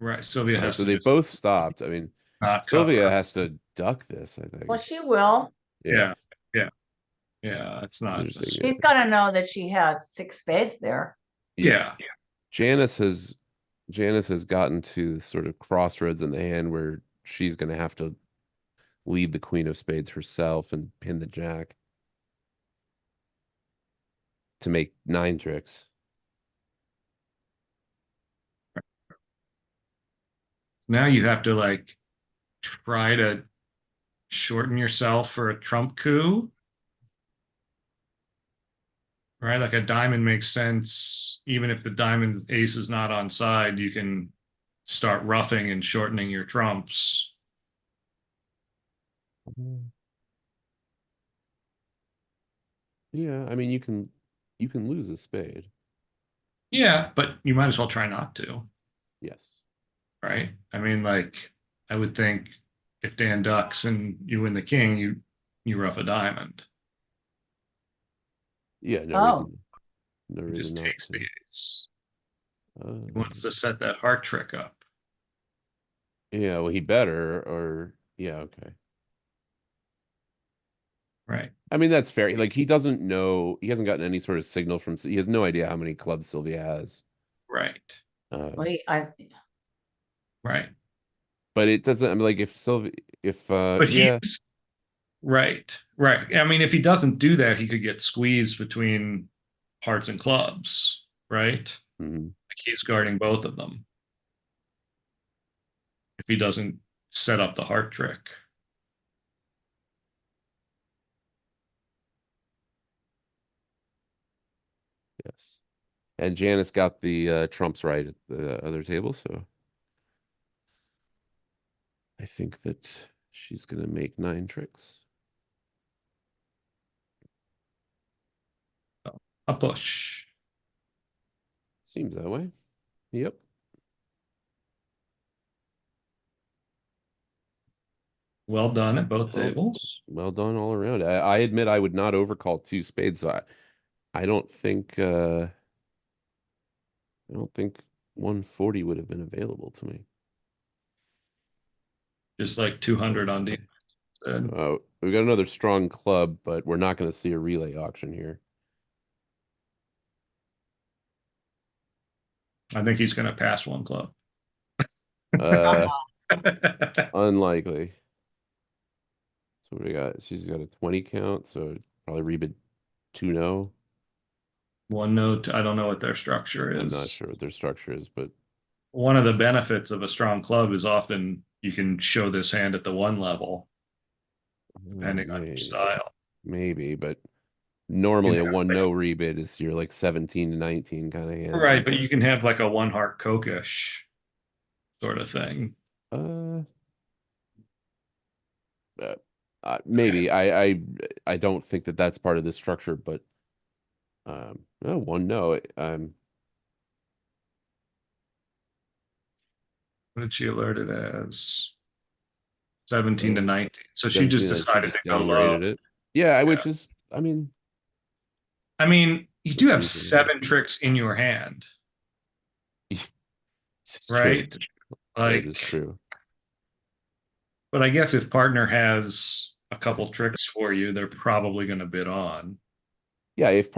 S2: Right. Sylvia has
S3: so
S2: to
S3: they
S2: just
S3: both stopped. I mean,
S2: not
S3: Sylvia
S2: cover.
S3: has to duck this, I
S4: Well,
S3: think.
S4: she will.
S2: Yeah. Yeah. Yeah. It's not.
S3: Interesting.
S4: She's gonna know that she has 6 spades there.
S2: Yeah.
S3: Janice has gotten to sort of crossroads in the hand where she's going to have to lead the Queen of Spades herself and pin the Jack to make 9 tricks.
S2: Now you have to like try to shorten yourself for a trump coup, right? Like a diamond makes sense. Even if the diamond ace is not on side, you can start roughing and shortening your trumps.
S3: Yeah, I mean you can lose a spade.
S2: Yeah, but you might as well try not to,
S3: Yes.
S2: right? I mean, like, I would think if Dan ducks and you win the king, you rough a diamond.
S3: Yeah,
S4: Oh,
S3: no
S2: It
S3: reason
S2: just
S3: not
S2: takes the
S3: to.
S2: ace.
S3: Uh,
S2: He wants to set that heart trick up.
S3: yeah, well he better or yeah, okay.
S2: Right.
S3: I mean that's fair. Like he doesn't know, he hasn't gotten any sort of signal from he has no idea how many clubs Sylvia has.
S2: Right.
S4: wait,
S2: Right.
S3: But it doesn't, I mean like if Sylvia if
S2: But
S3: yeah.
S2: he's right. Right. I mean, if he doesn't do that, he could get squeezed between hearts and clubs, right?
S3: Mhm.
S2: Like he's guarding both of them if he doesn't set up the heart trick.
S3: Yes. And Janice got the trumps right at the other table, so I think that she's gonna make 9 tricks.
S2: a push.
S3: Seems that way. Yep.
S2: Well done at both
S3: Well,
S2: tables.
S3: well done all around. I admit I would not overcall two spades, so I don't think 140 would have been available to me.
S2: Just like 200 on D.
S3: We got another strong club, but we're not going to see a relay auction here.
S2: I think he's going to pass one club.
S3: Uh, unlikely. So what do we got? She's got a 20 count, so probably rebid 2-0.
S2: One note, I don't know what their structure
S3: I'm
S2: is.
S3: not sure what their structure is, but
S2: One of the benefits of a strong club is often you can show this hand at the one level, depending on your style.
S3: maybe, but normally a 1-0 rebid is your like 17 to 19 kind of hand.
S2: Right, but you can have like a one heart kokish sort of thing.
S3: Maybe I don't think that that's part of the structure, but no, 1-0.
S2: What did she alert it as? 17 to 19. So she
S3: 17,
S2: just
S3: she
S2: decided
S3: just
S2: to go
S3: downgraded
S2: low.
S3: it. Yeah, which is, I mean,
S2: You do have
S3: reasonable.
S2: 7 tricks in your hand,
S3: it's
S2: right?
S3: true.
S2: Like,
S3: That is true.
S2: but I guess if partner has a couple tricks for you, they're probably going to bid on.
S3: Yeah, if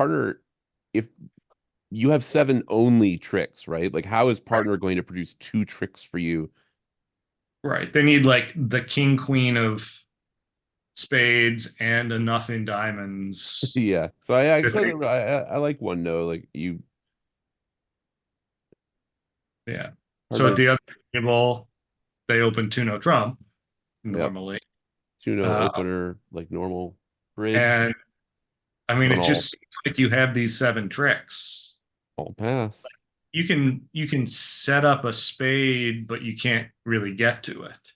S3: you have 7 only tricks, right? Like, how is partner going to produce 2 tricks for you?
S2: Right. They need like the king queen of spades and enough in diamonds.
S3: Yeah. So I like 1-0. Like you.
S2: Yeah. So at
S3: Partner,
S2: the other table, they open 2-0 trump
S3: yep.
S2: normally.
S3: 2-0 opener, like normal bridge.
S2: And it
S3: all,
S2: just seems like you have these 7 tricks.
S3: all pass.
S2: You can set up a spade, but you can't really get to it.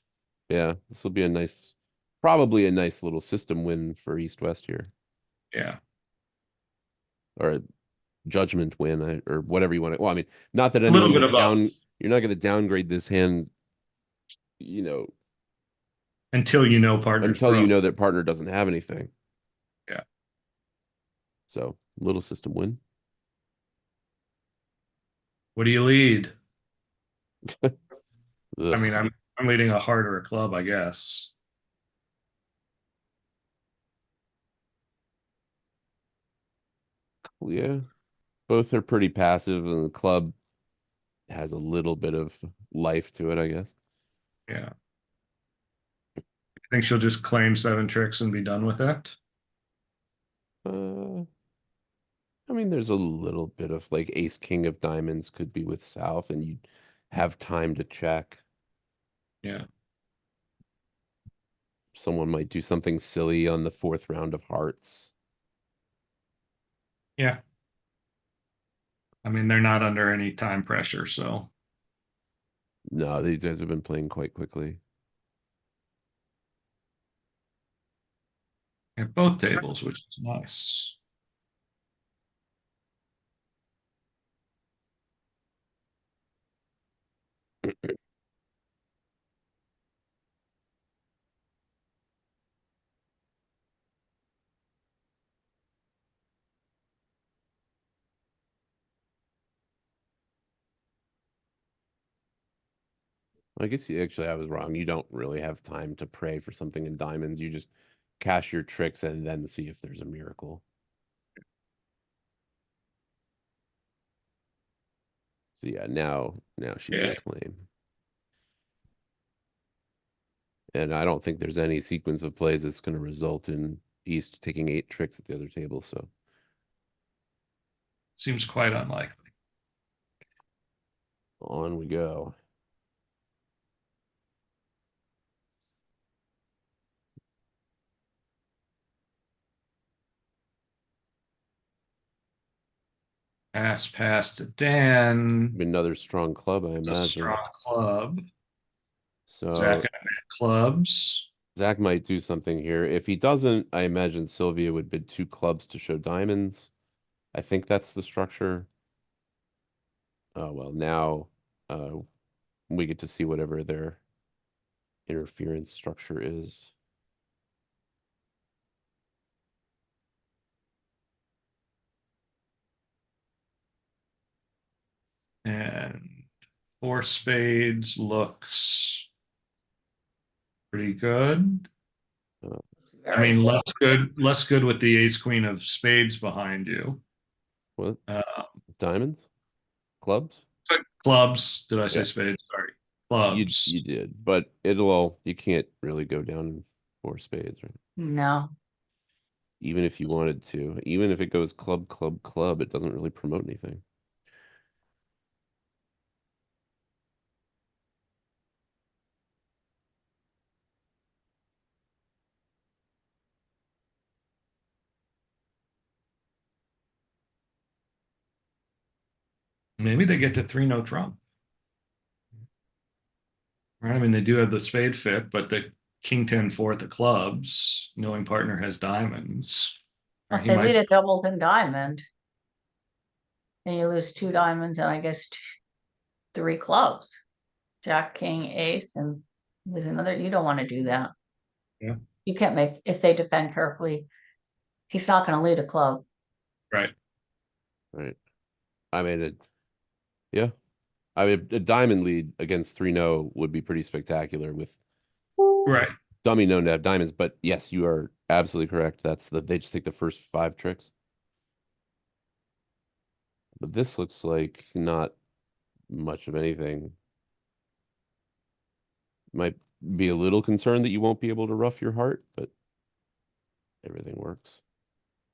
S3: Yeah, this will be probably a nice little system win for East West here.
S2: Yeah.
S3: Or a judgment win, or whatever you want to. Well, I mean, not that
S2: A little bit
S3: you're
S2: above.
S3: You're not going to downgrade this hand,
S2: Until you know partner's
S3: until you
S2: broke.
S3: know that partner doesn't have anything.
S2: Yeah.
S3: So, little system win.
S2: What do you lead?
S3: Ugh.
S2: I'm leading a heart or a club, I guess.
S3: Yeah, both are pretty passive, and the club has a little bit of life to it, I guess.
S2: Yeah. I think she'll just claim 7 tricks and be done with it.
S3: There's a little bit of like ace king of diamonds could be with South, and you have time to check.
S2: Yeah.
S3: Someone might do something silly on the 4th round of hearts.
S2: Yeah. They're not under any time pressure, so.
S3: No, these guys have been playing quite quickly.
S2: At both tables, which is nice.
S3: I guess I was wrong. You don't really have time to pray for something in diamonds. You just cash your tricks and then see if there's a miracle. So yeah, now she can claim. And I don't think there's any sequence of plays that's going to result in East taking 8 tricks at the other table. So
S2: Seems quite unlikely.
S3: on we go.
S2: Pass to Dan.
S3: Another strong club, I imagine.
S2: A strong club.
S3: So
S2: Zach and clubs.
S3: Zach might do something here. If he doesn't, I imagine Sylvia would bid 2 clubs to show diamonds. I think that's the structure. Oh, well, now we get to see whatever their interference structure is.
S2: And four spades looks pretty good. I
S4: Very
S2: mean,
S4: good.
S2: less good with the ace queen of spades behind you.
S3: What?
S2: Uh,
S3: Diamonds? Clubs?
S2: Clubs. Did I say
S3: Yeah.
S2: spades? Sorry.
S3: You
S2: Clubs.
S3: did, but you can't really go down four spades, right?
S4: No,
S3: Even if you wanted to. Even if it goes club, club, club, it doesn't really promote anything.
S2: Maybe they get to three no trump. Right? I mean, they do have the spade fit, but the king 10 fourth of clubs, knowing partner has diamonds. Or
S4: if
S2: he
S4: they lead
S2: might.
S4: a doubled in diamond, then you lose two diamonds and I guess three clubs. Jack, king, ace, and there's another. You don't want to do that.
S2: Yeah.
S4: You can't make if they defend carefully. He's not going to lead a club.
S2: Right.
S3: Right. I mean, yeah. I mean, a diamond lead against 3-0 would be pretty spectacular with
S2: Right.
S3: dummy known to have diamonds. But yes, you are absolutely correct. They just take the first 5 tricks. But this looks like not much of anything. Might be a little concerned that you won't be able to rough your heart, but everything works.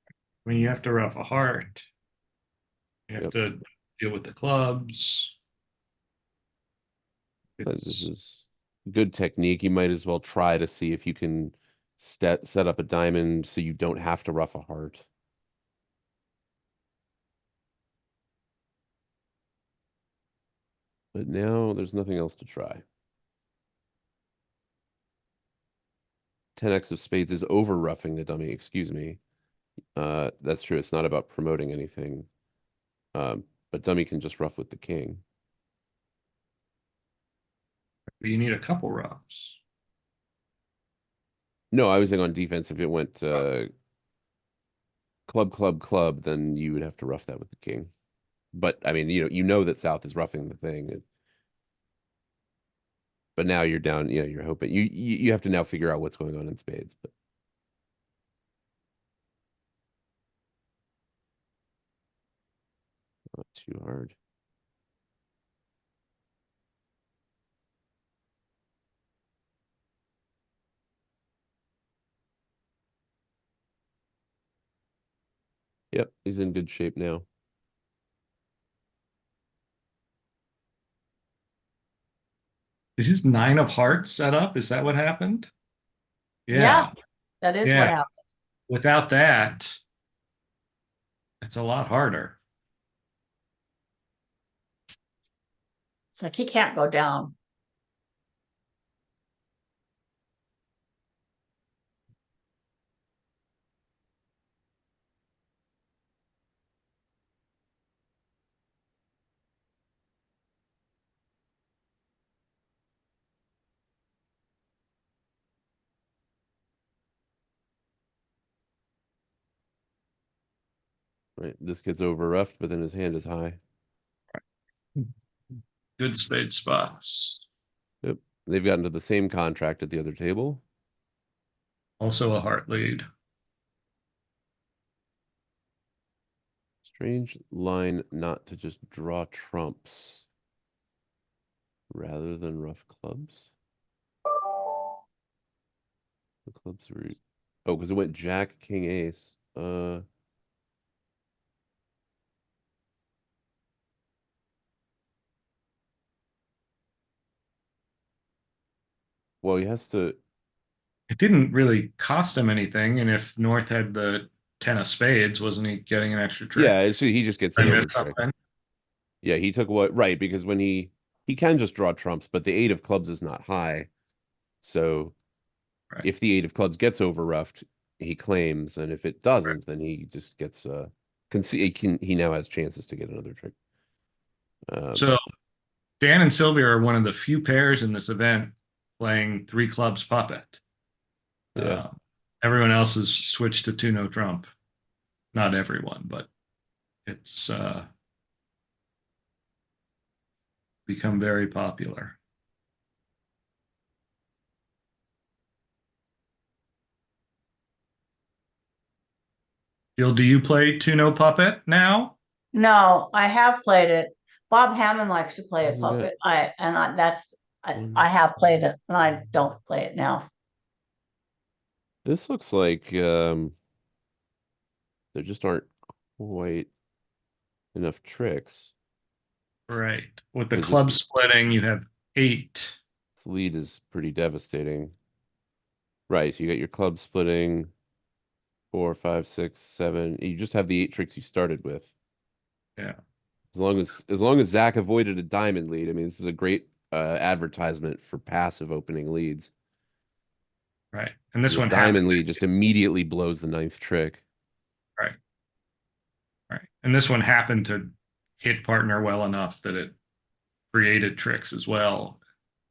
S2: I mean, you have to rough a heart. You have
S3: Yep.
S2: to deal with the clubs.
S3: This is good technique. You might as well try to see if you can set up a diamond so you don't have to rough a heart. But now there's nothing else to try. 10x of spades is over roughing the dummy, excuse me. That's true. It's not about promoting anything. But dummy can just rough with the king.
S2: But you need a couple roughs.
S3: No, I was saying on defense, if it went club, club, club, then you would have to rough that with the king. But I mean, you know that South is roughing the thing. But now you're down, you're hoping you have to now figure out what's going on in spades, but not too hard. Yep, he's in good shape now.
S2: Is his 9 of hearts set up? Is that what happened?
S4: Yeah, that is what
S2: Yeah.
S4: happened.
S2: Without that, it's a lot harder.
S4: It's like he can't go down.
S3: Right, this gets over roughed, but then his hand is high.
S2: Good spade spots.
S3: Yep, they've gotten to the same contract at the other table.
S2: Also a heart lead.
S3: Strange line not to just draw trumps rather than rough clubs. The clubs were because it went jack, king, ace. Well, he has to.
S2: It didn't really cost him anything, and if North had the 10 of spades, wasn't he getting an extra trick?
S3: Yeah, he just gets
S2: I
S3: an over
S2: missed
S3: trick.
S2: something.
S3: Yeah, he took what right because when he can just draw trumps, but the 8 of clubs is not high. So
S2: Right.
S3: if the 8 of clubs gets over roughed, he claims, and if it doesn't, then he just gets because he now has chances to get another trick.
S2: So Dan and Sylvia are one of the few pairs in this event playing three clubs puppet.
S3: Yeah.
S2: Everyone else has switched to two no trump. Not everyone, but it's become very popular. Jill, do you play two no puppet now?
S4: No, I have played it. Bob Hammond likes to play it
S3: Isn't that-
S4: puppet. I have played it and I don't play it now.
S3: This looks like there just aren't quite enough tricks.
S2: Right. With the
S3: Is
S2: club
S3: this-
S2: splitting, you have 8.
S3: This lead is pretty devastating. Right, so you got your club splitting 4, 5, 6, 7. You just have the 8 tricks you started with.
S2: Yeah.
S3: As long as Zach avoided a diamond lead, I mean, this is a great advertisement for passive opening leads.
S2: Right. And this
S3: The
S2: one
S3: diamond
S2: happened.
S3: lead just immediately blows the 9th trick.
S2: Right. Right. And this one happened to hit partner well enough that it created tricks as well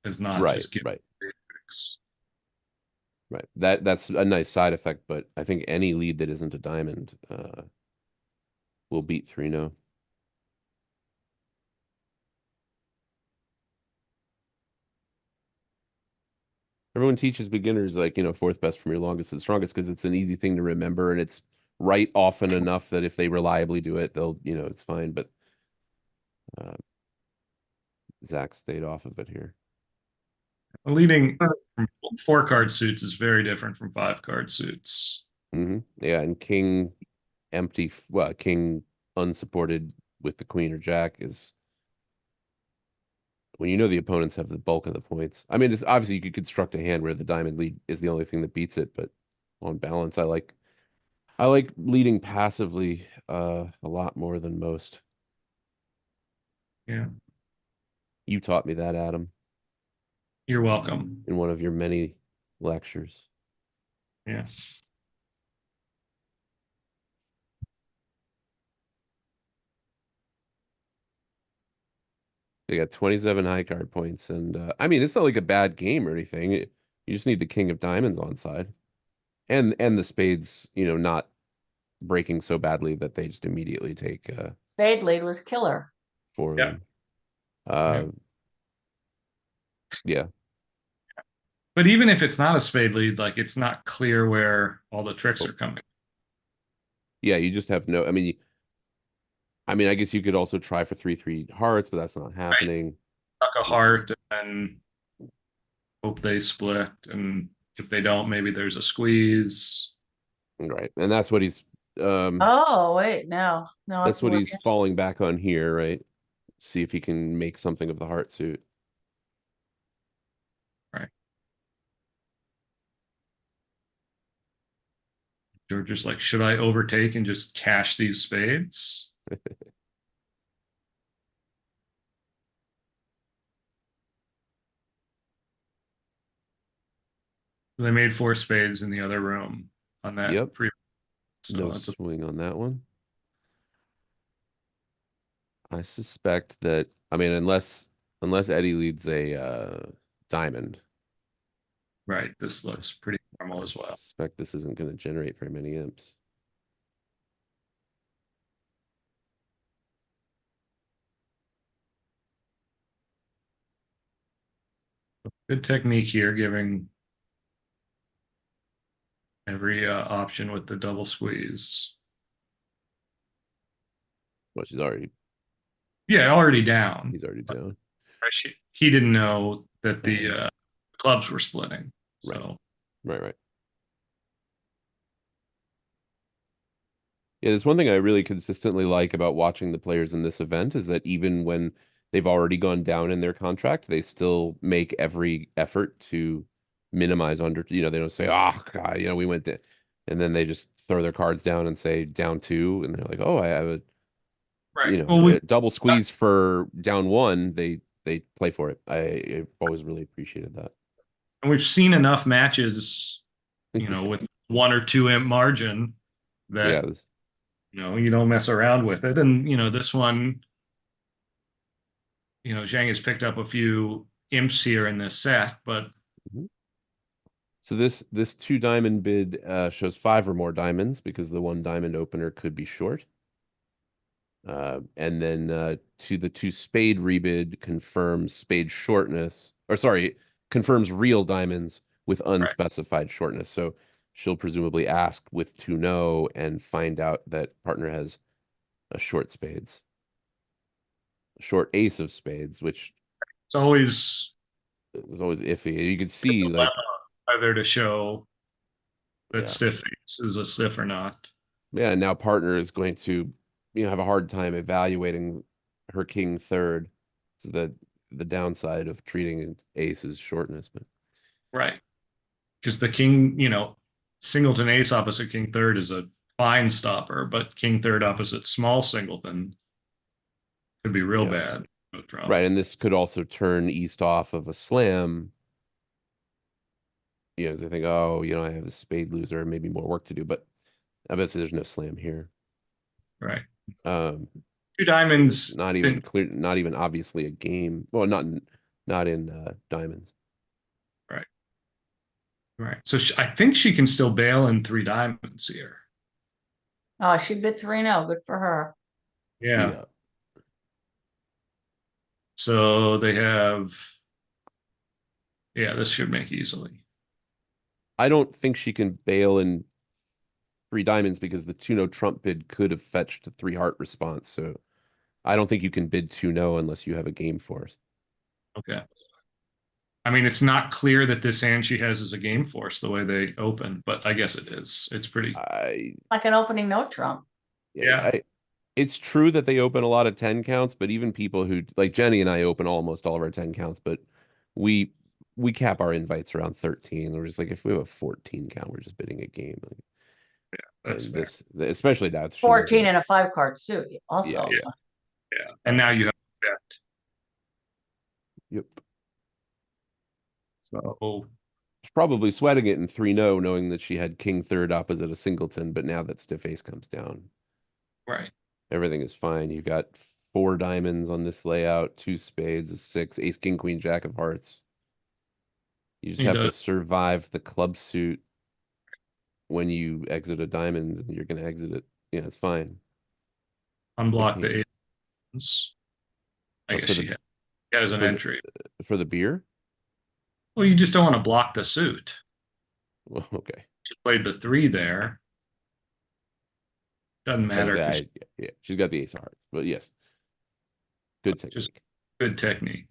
S2: as not
S3: Right,
S2: just give
S3: right,
S2: tricks.
S3: right. That's a nice side effect, but I think any lead that isn't a diamond will beat 3-0. Everyone teaches beginners like, fourth best from your longest to the strongest because it's an easy thing to remember and it's right often enough that if they reliably do it, they'll, it's fine. But Zach stayed off of it here.
S2: Leading from 4-card suits is very different from 5-card suits.
S3: Yeah, and king empty, well, king unsupported with the queen or jack is when the opponents have the bulk of the points. I mean, it's obviously you could construct a hand where the diamond lead is the only thing that beats it, but on balance, I like leading passively a lot more than most.
S2: Yeah.
S3: You taught me that, Adam,
S2: You're welcome.
S3: in one of your many lectures.
S2: Yes.
S3: They got 27 high card points, and I mean, it's not like a bad game or anything. You just need the king of diamonds on side, and the spades, not breaking so badly that they just immediately take
S4: Spade lead was killer.
S3: 4 of
S2: Yeah.
S3: them.
S2: Yeah.
S3: Yeah.
S2: But even if it's not a spade lead, like it's not clear where all the tricks are coming.
S3: Yeah, you just have no. I mean, I guess you could also try for 3-3 hearts, but that's not happening.
S2: Tuck a heart and hope they split. And if they don't, maybe there's a squeeze.
S3: Right, and that's what he's.
S4: Oh, wait, no.
S3: That's what he's
S4: working.
S3: falling back on here, right? See if he can make something of the heart suit.
S2: Right. You're just like, should I overtake and just cash these spades? They made 4 spades in the other room on that.
S3: Yep.
S2: So
S3: No
S2: that's
S3: swing on that one. I suspect that, I mean, unless Eddie leads a diamond,
S2: right. This looks pretty normal
S3: I
S2: as well.
S3: suspect this isn't going to generate very many imps.
S2: Good technique here, giving every option with the double squeeze.
S3: Well, she's already,
S2: Yeah, already down.
S3: he's already down.
S2: He didn't know that the clubs were splitting.
S3: Right.
S2: So
S3: Right. Yeah, there's one thing I really consistently like about watching the players in this event is that even when they've already gone down in their contract, they still make every effort to minimize under, they don't say, oh, God, we went to, and then they just throw their cards down and say down 2, and they're like, oh, I have a,
S2: right. Well,
S3: a double squeeze for down 1. They play for it. I've always really appreciated that.
S2: and we've seen enough matches, with 1 or 2 imp margin that
S3: Yeah,
S2: You don't mess around with it. And, this one, Zhang has picked up a few imps here in this set, but
S3: Mhm. So this 2 diamond bid shows 5 or more diamonds because the 1 diamond opener could be short. And then to the 2 spade rebid confirms spade shortness, or sorry, confirms real diamonds with
S2: right.
S3: unspecified shortness. So she'll presumably ask with 2 no and find out that partner has a short spades, short ace of spades, which
S2: It's always
S3: is always iffy. You can
S2: a
S3: see
S2: dilemma
S3: like,
S2: whether to show that
S3: yeah,
S2: stiff ace is a stiff or not.
S3: yeah. Now partner is going to, have a hard time evaluating her king third. It's the downside of treating an ace as shortness, but.
S2: Right. Because the king, singleton ace opposite king third is a fine stopper, but king third opposite small singleton could be real
S3: Yeah.
S2: bad. No trump.
S3: Right, and this could also turn East off of a slam. As they think, oh, I have a spade loser, maybe more work to do. But obviously, there's no slam here.
S2: Right.
S3: Um,
S2: Two diamonds.
S3: not even clear, not even obviously a game. Well, not in diamonds.
S2: Right. Right. So I think she can still bail in 3 diamonds here.
S4: Oh, she bid 3-0. Good for her.
S2: Yeah.
S3: Yeah,
S2: So they have, yeah, this should make easily.
S3: I don't think she can bail in 3 diamonds because the 2 no trump bid could have fetched a 3 heart response. So I don't think you can bid 2 no unless you have a game force.
S2: Okay. I mean, it's not clear that this hand she has is a game force the way they open, but I guess it is. It's pretty,
S3: I
S4: Like an opening no trump.
S2: yeah.
S3: It's true that they open a lot of 10 counts, but even people who like Jenny and I open almost all of our 10 counts, but we we cap our invites around 13. We're just like if we have a 14 count, we're just bidding a game.
S2: That's
S3: And
S2: fair.
S3: especially now she knows
S4: 14
S3: that.
S4: and a 5 card suit
S3: Yeah,
S4: also.
S3: yeah.
S2: Yeah. And now you have bet.
S3: Yep.
S2: So
S3: She's probably sweating it in 3 no, knowing that she had king third opposite a singleton, but now that stiff ace comes down,
S2: right.
S3: everything is fine. You've got 4 diamonds on this layout, 2 spades, a 6, ace, king, queen, jack of hearts. You just
S2: He
S3: have to
S2: does
S3: survive the club suit when you exit a diamond and you're going to exit it. Yeah, it's fine. I
S2: unblock
S3: can't
S2: the aces. I guess
S3: for the
S2: she has an entry.
S3: for the beer.
S2: Well, you just don't want to block the suit.
S3: Well, okay.
S2: She played the 3 there. Doesn't
S3: As I
S2: matter.
S3: say, yeah, she's got the ace of hearts, but yes, good
S2: Just
S3: technique.
S2: good technique.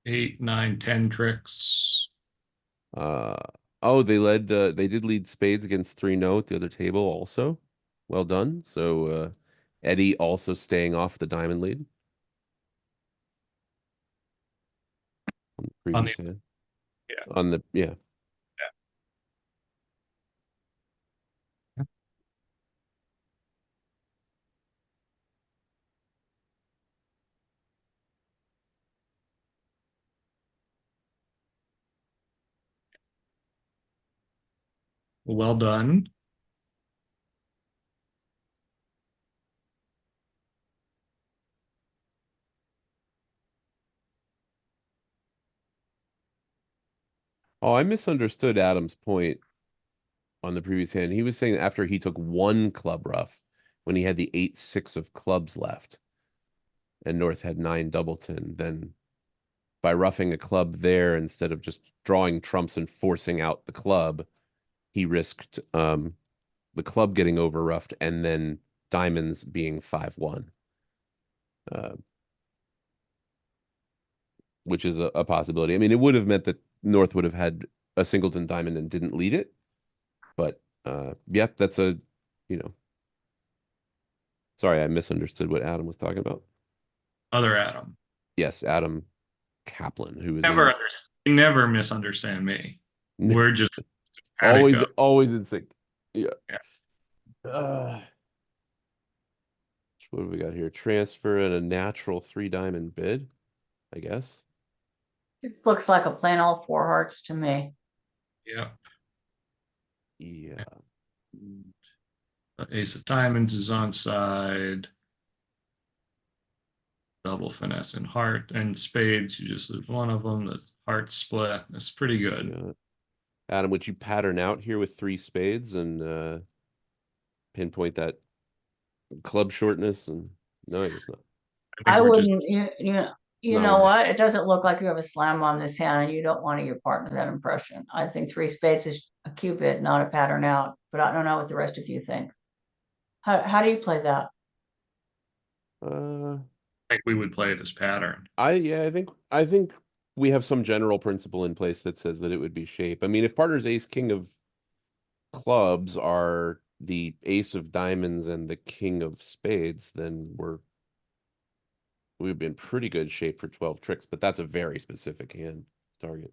S2: Eight, nine, 10 tricks.
S3: Uh they did lead spades against 3 no at the other table also. Well done. So Eddie also staying off the diamond lead on the
S2: On the
S3: previous hand.
S2: yeah.
S3: On the yeah.
S2: Yeah. Well done.
S3: Oh, I misunderstood Adam's point on the previous hand. He was saying that after he took 1 club rough when he had the 8-6 of clubs left and North had 9 doubleton, then by roughing a club there instead of just drawing trumps and forcing out the club, he risked the club getting over roughed and then diamonds being 5-1, uh, which is a possibility. I mean, it would have meant that North would have had a singleton diamond and didn't lead it, but yep, that's a, you know, sorry, I misunderstood what Adam was talking about.
S2: Other Adam.
S3: Yes, Adam Kaplan, who is
S2: Never misunderstand me. We're just had it
S3: always
S2: go.
S3: always in sync. Yeah.
S2: Yeah.
S3: What do we got here? Transfer and a natural 3-diamond bid, I guess.
S4: It looks like a plain old four hearts to me.
S2: Yeah.
S3: Yeah.
S2: The ace of diamonds is on side. Double finesse and heart and spades. You just lose one of them. The heart split. That's pretty good.
S3: Yeah. Adam, would you pattern out here with 3 spades and pinpoint that club shortness? And no, I guess not.
S2: I
S4: I
S2: think we're just
S4: wouldn't, you
S3: No,
S4: know
S3: we're just
S4: what? It doesn't look like you have a slam on this hand and you don't want to give your partner that impression. I think three spades is a cupid, not a pattern out, but I don't know what the rest of you think. How do you play that?
S2: like we would play it as pattern.
S3: I think we have some general principle in place that says that it would be shape. I mean, if partner's ace king of clubs are the ace of diamonds and the king of spades, then we've been pretty good shape for 12 tricks, but that's a very specific hand target.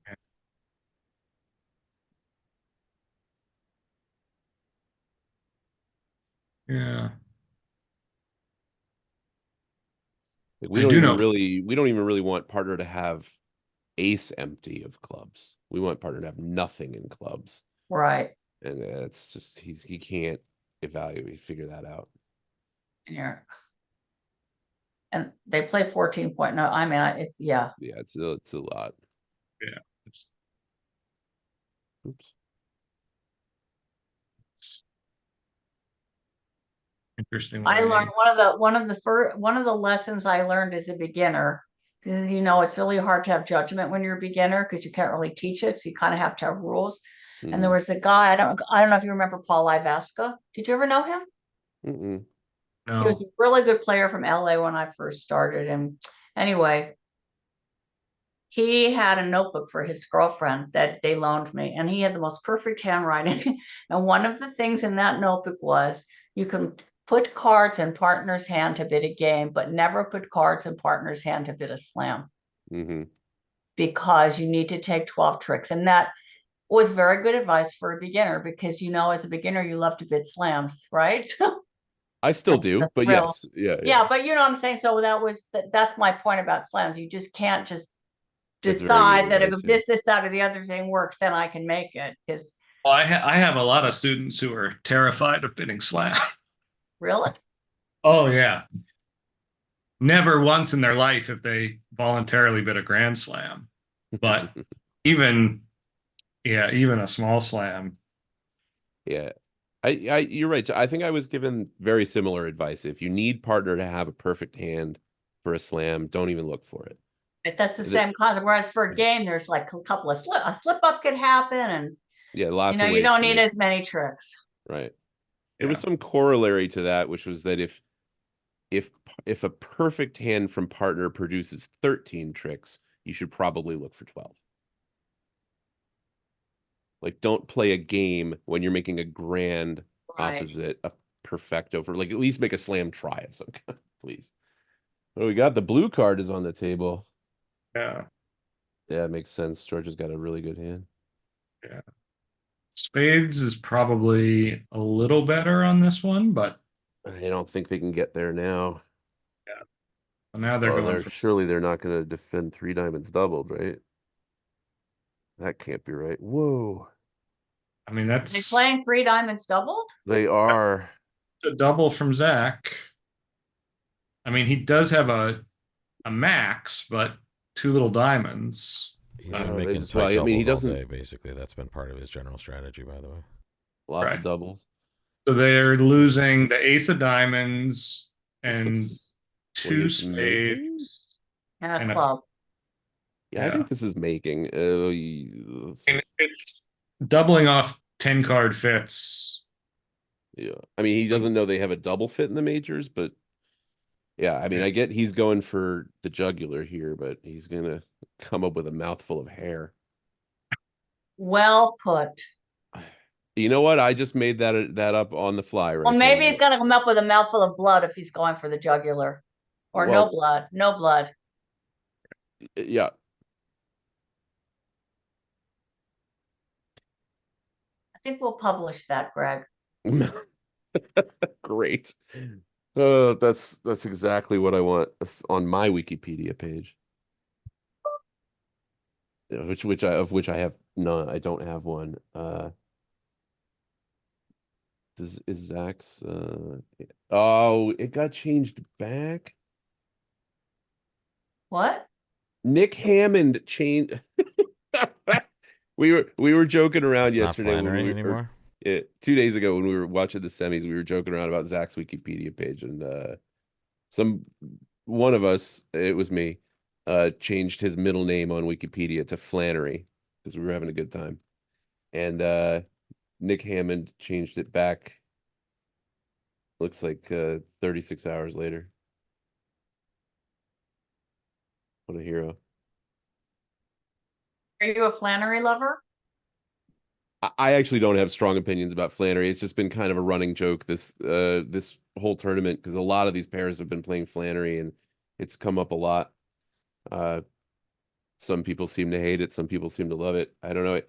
S2: Yeah.
S3: Like,
S2: I do know.
S3: we don't even really want partner to have ace empty of clubs. We want partner to have nothing in clubs.
S4: Right.
S3: And it's just he can't figure that out.
S4: Here. And they play 14.0. I mean, it's, yeah.
S3: Yeah, it's a lot.
S2: Yeah.
S3: Oops.
S2: Interesting.
S4: I learned one of the lessons I learned as a beginner. You know, it's really hard to have judgment when you're a beginner because you can't really teach it. So you kind of have to have rules. And there was a guy, I don't know if you remember Paul Ivaska. Did you ever know him?
S3: Mm-mm.
S4: He was
S2: No.
S4: a really good player from LA when I first started. And anyway, he had a notebook for his girlfriend that they loaned me, and he had the most perfect handwriting. And one of the things in that notebook was you can put cards in partner's hand to bid a game, but never put cards in partner's hand to bid a slam
S3: Mm-hmm.
S4: because you need to take 12 tricks. And that was very good advice for a beginner because, you know, as a beginner, you love to bid slams, right?
S3: I still
S4: That's
S3: do,
S4: the
S3: but
S4: thrill.
S3: yes, yeah.
S4: Yeah, but you know what I'm saying? So that's my point about slams. You just can't just
S3: That's very good
S4: decide that if
S3: advice. Yeah.
S4: this, that, or the other thing works, then I can make it. Because
S2: Well, I have a lot of students who are terrified of bidding slam.
S4: really,
S2: Oh yeah. Never once in their life if they voluntarily bid a grand slam. But even even a small slam.
S3: Yeah. You're right. I think I was given very similar advice. If you need partner to have a perfect hand for a slam, don't even look for it.
S4: that's the same concept. Whereas for a game, there's like a couple of a slip up could happen, and
S3: Yeah,
S4: you
S3: lots
S4: know
S3: of
S4: you
S3: ways
S4: don't
S3: to
S4: need
S3: make
S4: as many tricks.
S3: right. There was
S2: Yeah.
S3: some corollary to that, which was that if a perfect hand from partner produces 13 tricks, you should probably look for 12. Like, don't play a game when you're making a grand
S4: Right.
S3: opposite a perfecto for, like, at least make a slam try of some kind, please. What do we got? The blue card is on the table.
S2: Yeah.
S3: Yeah, it makes sense. George has got a really good hand.
S2: Yeah. Spades is probably a little better on this one, but
S3: I don't think they can get there now.
S2: now they're going for
S3: Surely they're not going to defend 3 diamonds doubled, right? That can't be right. Whoa.
S2: I mean
S4: They
S2: that's
S4: playing three diamonds doubled.
S3: They are.
S2: a double from Zach. I mean, he does have a max, but two little diamonds.
S1: He's
S3: They
S1: been making
S3: just,
S1: tight
S3: I mean, he
S1: doubles all
S3: doesn't.
S1: day, basically. That's been part of his general strategy, by the way.
S3: Lots
S2: Right.
S3: of doubles.
S2: So they're losing the ace of diamonds
S3: This
S2: and
S3: looks like
S2: two
S3: it's making.
S2: spades.
S4: And a
S2: And
S4: club.
S3: Yeah, I think this is making.
S2: And it's doubling off 10 card fits.
S3: Yeah. I mean, he doesn't know they have a double fit in the majors, but yeah, I mean, I get he's going for the jugular here, but he's gonna come up with a mouthful of hair.
S4: Well put.
S3: You know what? I just made that up on the fly right
S4: Well,
S3: there.
S4: maybe he's gonna come up with a mouthful of blood if he's going for the jugular, or no
S3: Well,
S4: blood, no blood.
S3: yeah.
S4: I think we'll publish that, Greg.
S3: Great. That's exactly what I want on my Wikipedia page. Which I have none. I don't have one. Is Zach's oh, it got changed back.
S4: What?
S3: Nick Hammond changed. We were joking around
S1: It's not
S3: yesterday when
S1: Flannery
S3: we
S1: anymore.
S3: 2 days ago when we were watching the semis. We were joking around about Zach's Wikipedia page, and some one of us, it was me, changed his middle name on Wikipedia to Flannery because we were having a good time, and Nick Hammond changed it back. Looks like 36 hours later. What a hero.
S4: Are you a Flannery lover?
S3: I actually don't have strong opinions about Flannery. It's just been kind of a running joke this whole tournament because a lot of these pairs have been playing Flannery and it's come up a lot. Uh, some people seem to hate it, some people seem to love it. I don't know.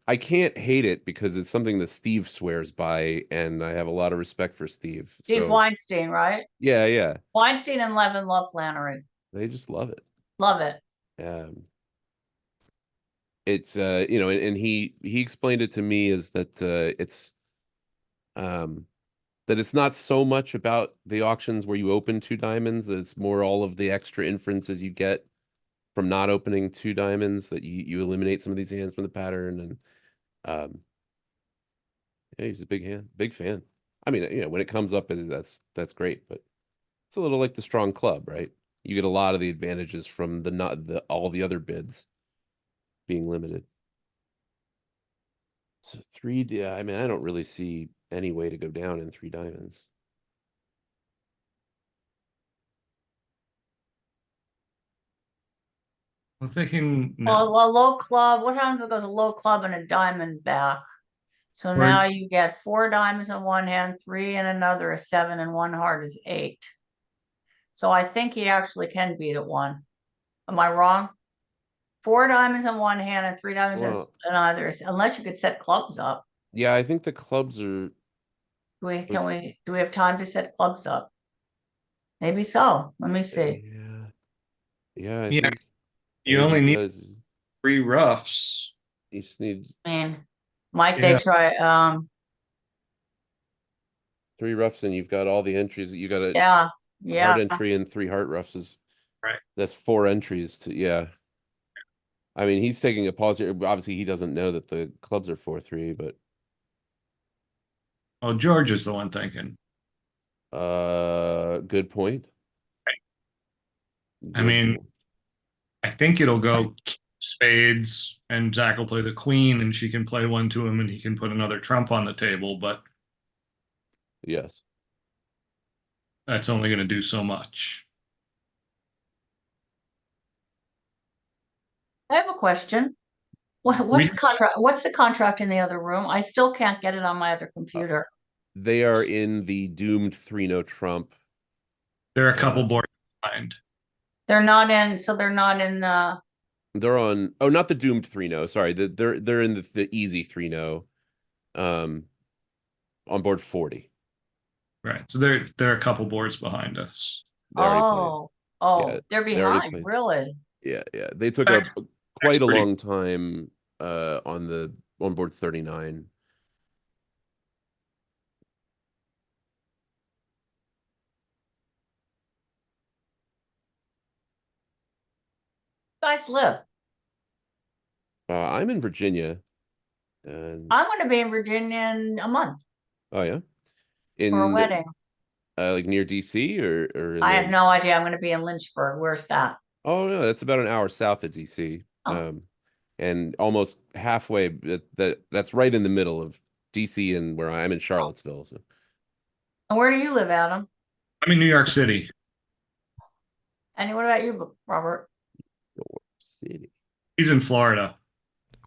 S3: I can't hate it because it's something that Steve swears by, and I have a lot of respect for Steve.
S4: Steve
S3: So
S4: Weinstein, right?
S3: yeah,
S4: Weinstein and Levin love Flannery.
S3: they just love it.
S4: Love it.
S3: It's and he explained it to me is that that it's not so much about the auctions where you open two diamonds, that it's more all of the extra inferences you get from not opening two diamonds, that you eliminate some of these hands from the pattern. And yeah, he's a big fan. I mean, when it comes up, that's great, but it's a little like the strong club, right? You get a lot of the advantages from all the other bids being limited. So I mean, I don't really see any way to go down in three diamonds.
S2: I'm thinking
S4: Well,
S2: no.
S4: a low club, what happens if it goes a low club and a diamond back? So now
S2: We're
S4: you get 4 diamonds in one hand, 3 in another, a 7, and 1 heart is 8. So I think he actually can beat it 1. Am I wrong? 4 diamonds in one hand and 3 diamonds
S3: Well,
S4: in another, unless you could set clubs up.
S3: yeah, I think the clubs are
S4: Do we have time to set clubs up? Maybe so. Let me see.
S3: yeah, I
S2: yeah, you
S3: think he
S2: only need
S3: does.
S2: 3 roughs.
S3: He just needs
S4: I mean, might they
S2: Yeah.
S4: try,
S3: 3 roughs, and you've got all the entries. You got a
S4: yeah,
S3: heart
S4: yeah.
S3: entry and 3 heart roughs.
S2: Right.
S3: That's 4 entries to, yeah. I mean, he's taking a pause here. Obviously, he doesn't know that the clubs are 4-3, but
S2: Oh, George is the one thinking.
S3: good point.
S2: I
S3: Good
S2: mean,
S3: point.
S2: I think it'll go spades, and Zach will play the queen, and she can play one to him, and he can put another trump on the table, but
S3: Yes.
S2: that's only going to do so much.
S4: I have a question. What's the contract? What's the contract in the other room? I still can't get it on my other computer.
S3: They are in the doomed 3-no trump.
S2: There are a couple boards behind.
S4: They're not in, so they're not in,
S3: They're on, oh, not the doomed 3-no. Sorry, they're in the easy 3-no. On board 40.
S2: Right. So there are a couple boards behind us.
S3: They already played.
S4: oh,
S3: Yeah,
S4: they're
S3: they already
S4: behind,
S3: played.
S4: really?
S3: Yeah. They took
S2: That's
S3: quite a
S2: pretty.
S3: long time on board 39.
S4: Guys live.
S3: I'm in Virginia, and
S4: I'm gonna be in Virginia in a month
S3: oh yeah,
S4: for a
S3: in
S4: wedding.
S3: like near DC or in
S4: I have
S3: the
S4: no idea. I'm gonna be in Lynchburg. Where's that?
S3: oh no, that's about an hour south of DC.
S4: Oh,
S3: And almost halfway that's right in the middle of DC and where I'm in Charlottesville. So
S4: and where do you live, Adam?
S2: I'm in New York City.
S4: And what about you, Robert?
S3: City.
S2: He's in Florida.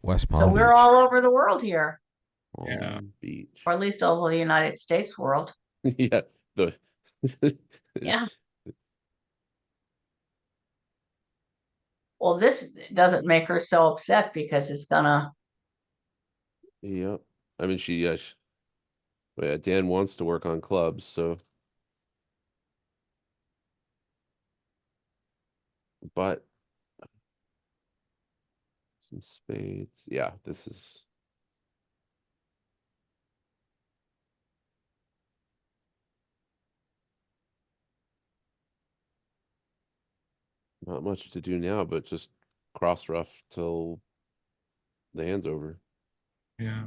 S1: West
S4: So
S1: Palm
S4: we're
S1: Beach.
S4: all over the world here,
S2: Yeah.
S3: Palm Beach.
S4: or at least all over the United States world.
S3: Yeah, the
S4: Yeah. Well, this doesn't make her so upset because it's gonna.
S3: Yep. I mean, yeah, Dan wants to work on clubs, so but some spades. Yeah, this is not much to do now, but just cross rough till the hand's over.
S2: Yeah.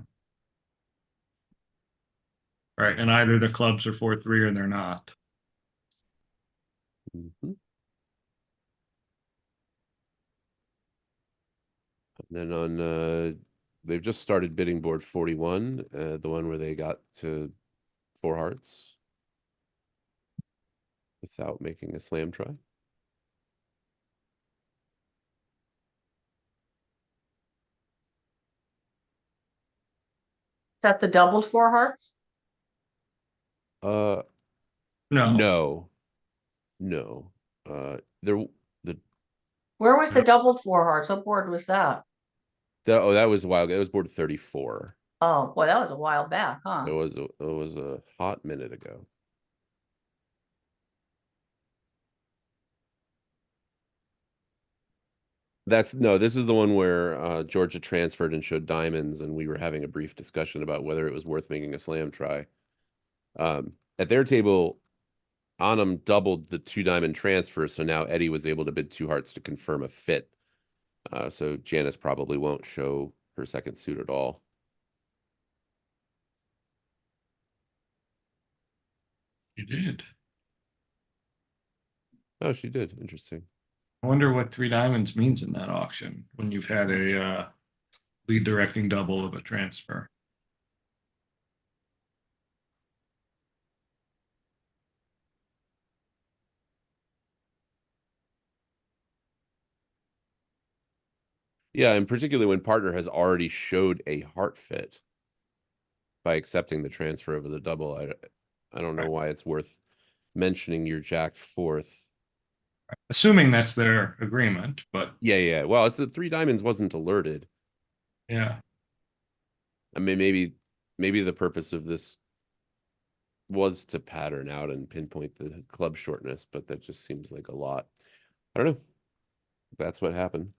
S2: Right. And either the clubs are 4-3 or they're not.
S3: Mhm. And then on they've just started bidding board 41, the one where they got to 4 hearts without making a slam try.
S4: Is that the doubled 4 hearts?
S3: Uh
S2: No.
S3: no. No. There the
S4: Where was the
S2: No.
S4: doubled 4 hearts? What board was that?
S3: oh, that was a while ago. That was board 34.
S4: Oh, boy, that was a while back, huh?
S3: It was a hot minute ago. This is the one where Georgia transferred and showed diamonds, and we were having a brief discussion about whether it was worth making a slam try. At their table, Anam doubled the 2 diamond transfer, so now Eddie was able to bid 2 hearts to confirm a fit. So Janice probably won't show her second suit at all.
S2: You did.
S3: Oh, she did. Interesting.
S2: I wonder what 3 diamonds means in that auction when you've had a lead directing double of a transfer.
S3: Yeah, and particularly when partner has already showed a heart fit by accepting the transfer over the double. I don't know why it's worth mentioning your jack fourth.
S2: Assuming that's their agreement, but
S3: Yeah. Well, it's the 3 diamonds wasn't alerted.
S2: yeah.
S3: I mean, maybe the purpose of this was to pattern out and pinpoint the club shortness, but that just seems like a lot. I don't know. That's what happened.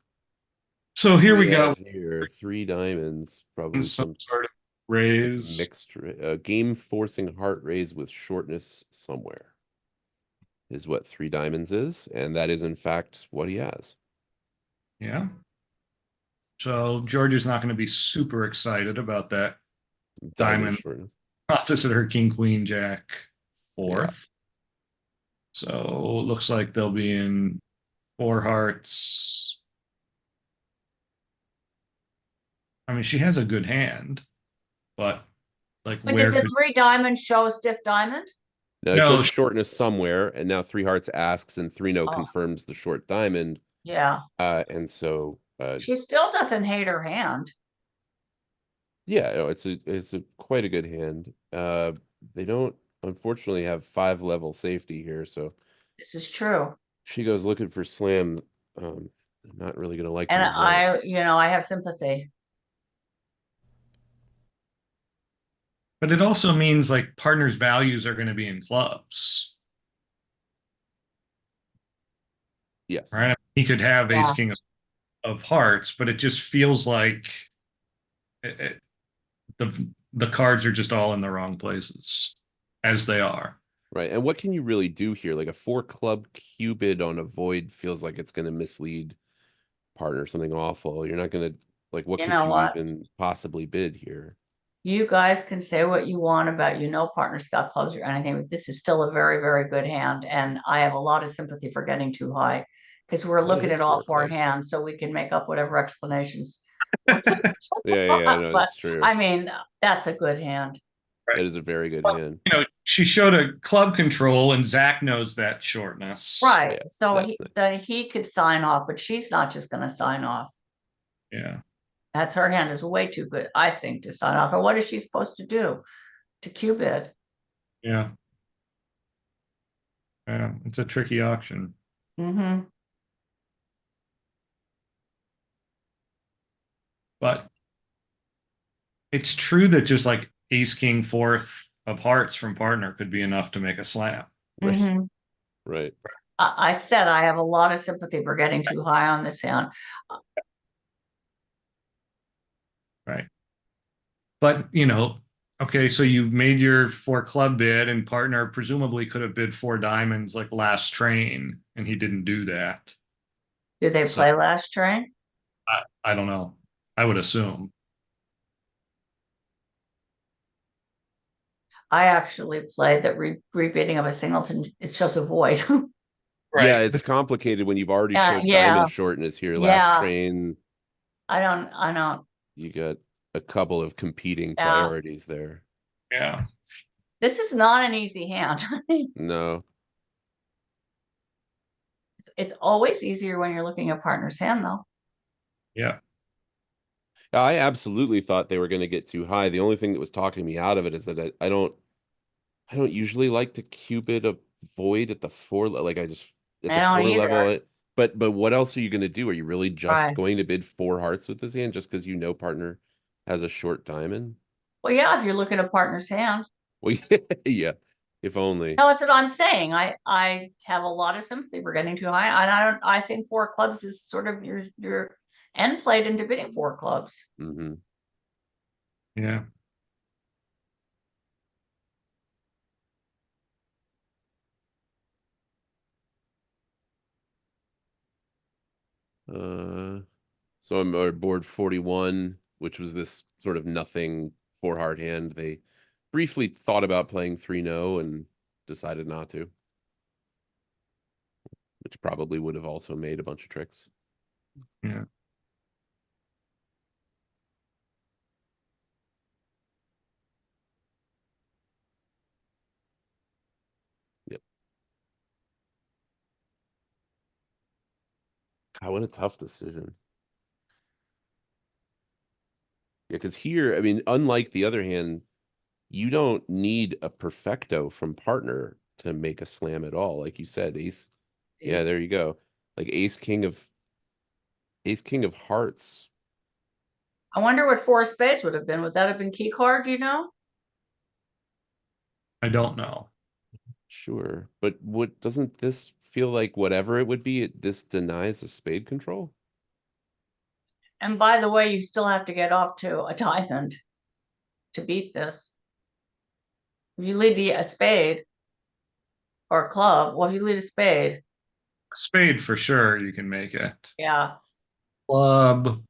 S2: So here we
S3: have
S2: go.
S3: here 3 diamonds, probably
S2: Some
S3: some
S2: sort of raise.
S3: mixed game forcing heart raise with shortness somewhere is what 3 diamonds is, and that is in fact what he has.
S2: Yeah. So George is not going to be super excited about that diamond
S3: shortness.
S2: opposite her king, queen, jack, fourth. So looks like they'll be in 4 hearts. I mean, she has a good hand, but like
S4: But
S2: where
S4: did the
S2: could
S4: 3 diamonds show a stiff diamond?
S3: Now it
S2: no?
S3: shows shortness somewhere, and now 3 hearts asks, and 3 no
S4: Oh.
S3: confirms the short diamond.
S4: Yeah,
S3: And so
S4: she still doesn't hate her hand.
S3: yeah, no, it's a quite a good hand. They don't unfortunately have 5 level safety here, so
S4: This is true.
S3: she goes looking for slam. I'm not really gonna like the
S4: And
S3: result.
S4: I have sympathy.
S2: But it also means like partners' values are going to be in clubs,
S3: Yes.
S2: right? He could have
S4: Yeah.
S2: ace king of hearts, but it just feels like the cards are just all in the wrong places as they are.
S3: Right. And what can you really do here? Like a 4 club cubed on a void feels like it's going to mislead partner, something awful. You're not going to, like, what
S4: You
S3: could
S4: know
S3: you
S4: what?
S3: even possibly bid here?
S4: You guys can say what you want about, partners got clubs or anything, but this is still a very, very good hand. And I have a lot of sympathy for getting too high because we're looking
S3: It's
S4: at all
S3: 4
S4: four
S3: clubs.
S4: hands so we can make up whatever explanations.
S3: Yeah, no,
S4: But
S3: it's true.
S4: I mean, that's a good hand.
S3: That is a very good hand.
S2: She showed a club control, and Zach knows that shortness.
S4: Right.
S3: Yeah,
S4: So then he could sign off, but she's not just going to sign off.
S2: Yeah.
S4: That's her hand is way too good, I think, to sign off. And what is she supposed to do? To cubit?
S2: Yeah. Yeah. It's a tricky auction.
S4: Mm-hmm.
S2: But it's true that just like ace king fourth of hearts from partner could be enough to make a slam.
S3: Right.
S4: Mm-hmm.
S3: Right.
S4: I said I have a lot of sympathy for getting too high on this hand.
S2: Right. But, you know, okay, so you made your 4 club bid, and partner presumably could have bid 4 diamonds like last train, and he didn't do that.
S4: Did they
S2: So
S4: play last train?
S2: I don't know. I would assume.
S4: I actually played that rebidding of a singleton. It's just a void.
S3: Yeah,
S2: Right.
S3: it's complicated when you've already
S4: Yeah,
S3: showed
S4: yeah,
S3: diamond shortness here. Last
S4: yeah.
S3: train,
S4: I don't.
S3: you got a couple of competing
S4: Yeah.
S3: priorities there.
S2: Yeah.
S4: This is not an easy hand.
S3: No.
S4: It's always easier when you're looking at partner's hand, though.
S2: Yeah.
S3: I absolutely thought they were going to get too high. The only thing that was talking me out of it is that I don't usually like to cupid a void at the 4, like I just at
S4: I
S3: the
S4: don't
S3: 4 level.
S4: either.
S3: But what else are you going to do? Are you really just
S4: Right.
S3: going to bid 4 hearts with this hand just because you know partner has a short diamond?
S4: Well, yeah, if you're looking at partner's hand.
S3: Well, yeah, if only.
S4: No, that's what I'm saying. I have a lot of sympathy for getting too high, and I think 4 clubs is sort of your end played into bidding 4 clubs.
S3: Hmm.
S2: Yeah.
S3: So I'm at board 41, which was this sort of nothing 4 heart hand. They briefly thought about playing 3-no and decided not to, which probably would have also made a bunch of tricks.
S2: Yeah.
S3: Yep. God, what a tough decision. Yeah, because here, I mean, unlike the other hand, you don't need a perfecto from partner to make a slam at all. Like you said, ace. Yeah, there you go. Like ace king of hearts.
S4: I wonder what 4 spades would have been. Would that have been key card? Do you know?
S2: I don't know.
S3: Sure. But what doesn't this feel like whatever it would be, this denies a spade control?
S4: And by the way, you still have to get off to a diamond to beat this. If you lead a spade or a club, well, if you lead a spade,
S2: Spade for sure, you can make it.
S4: yeah.
S2: Club.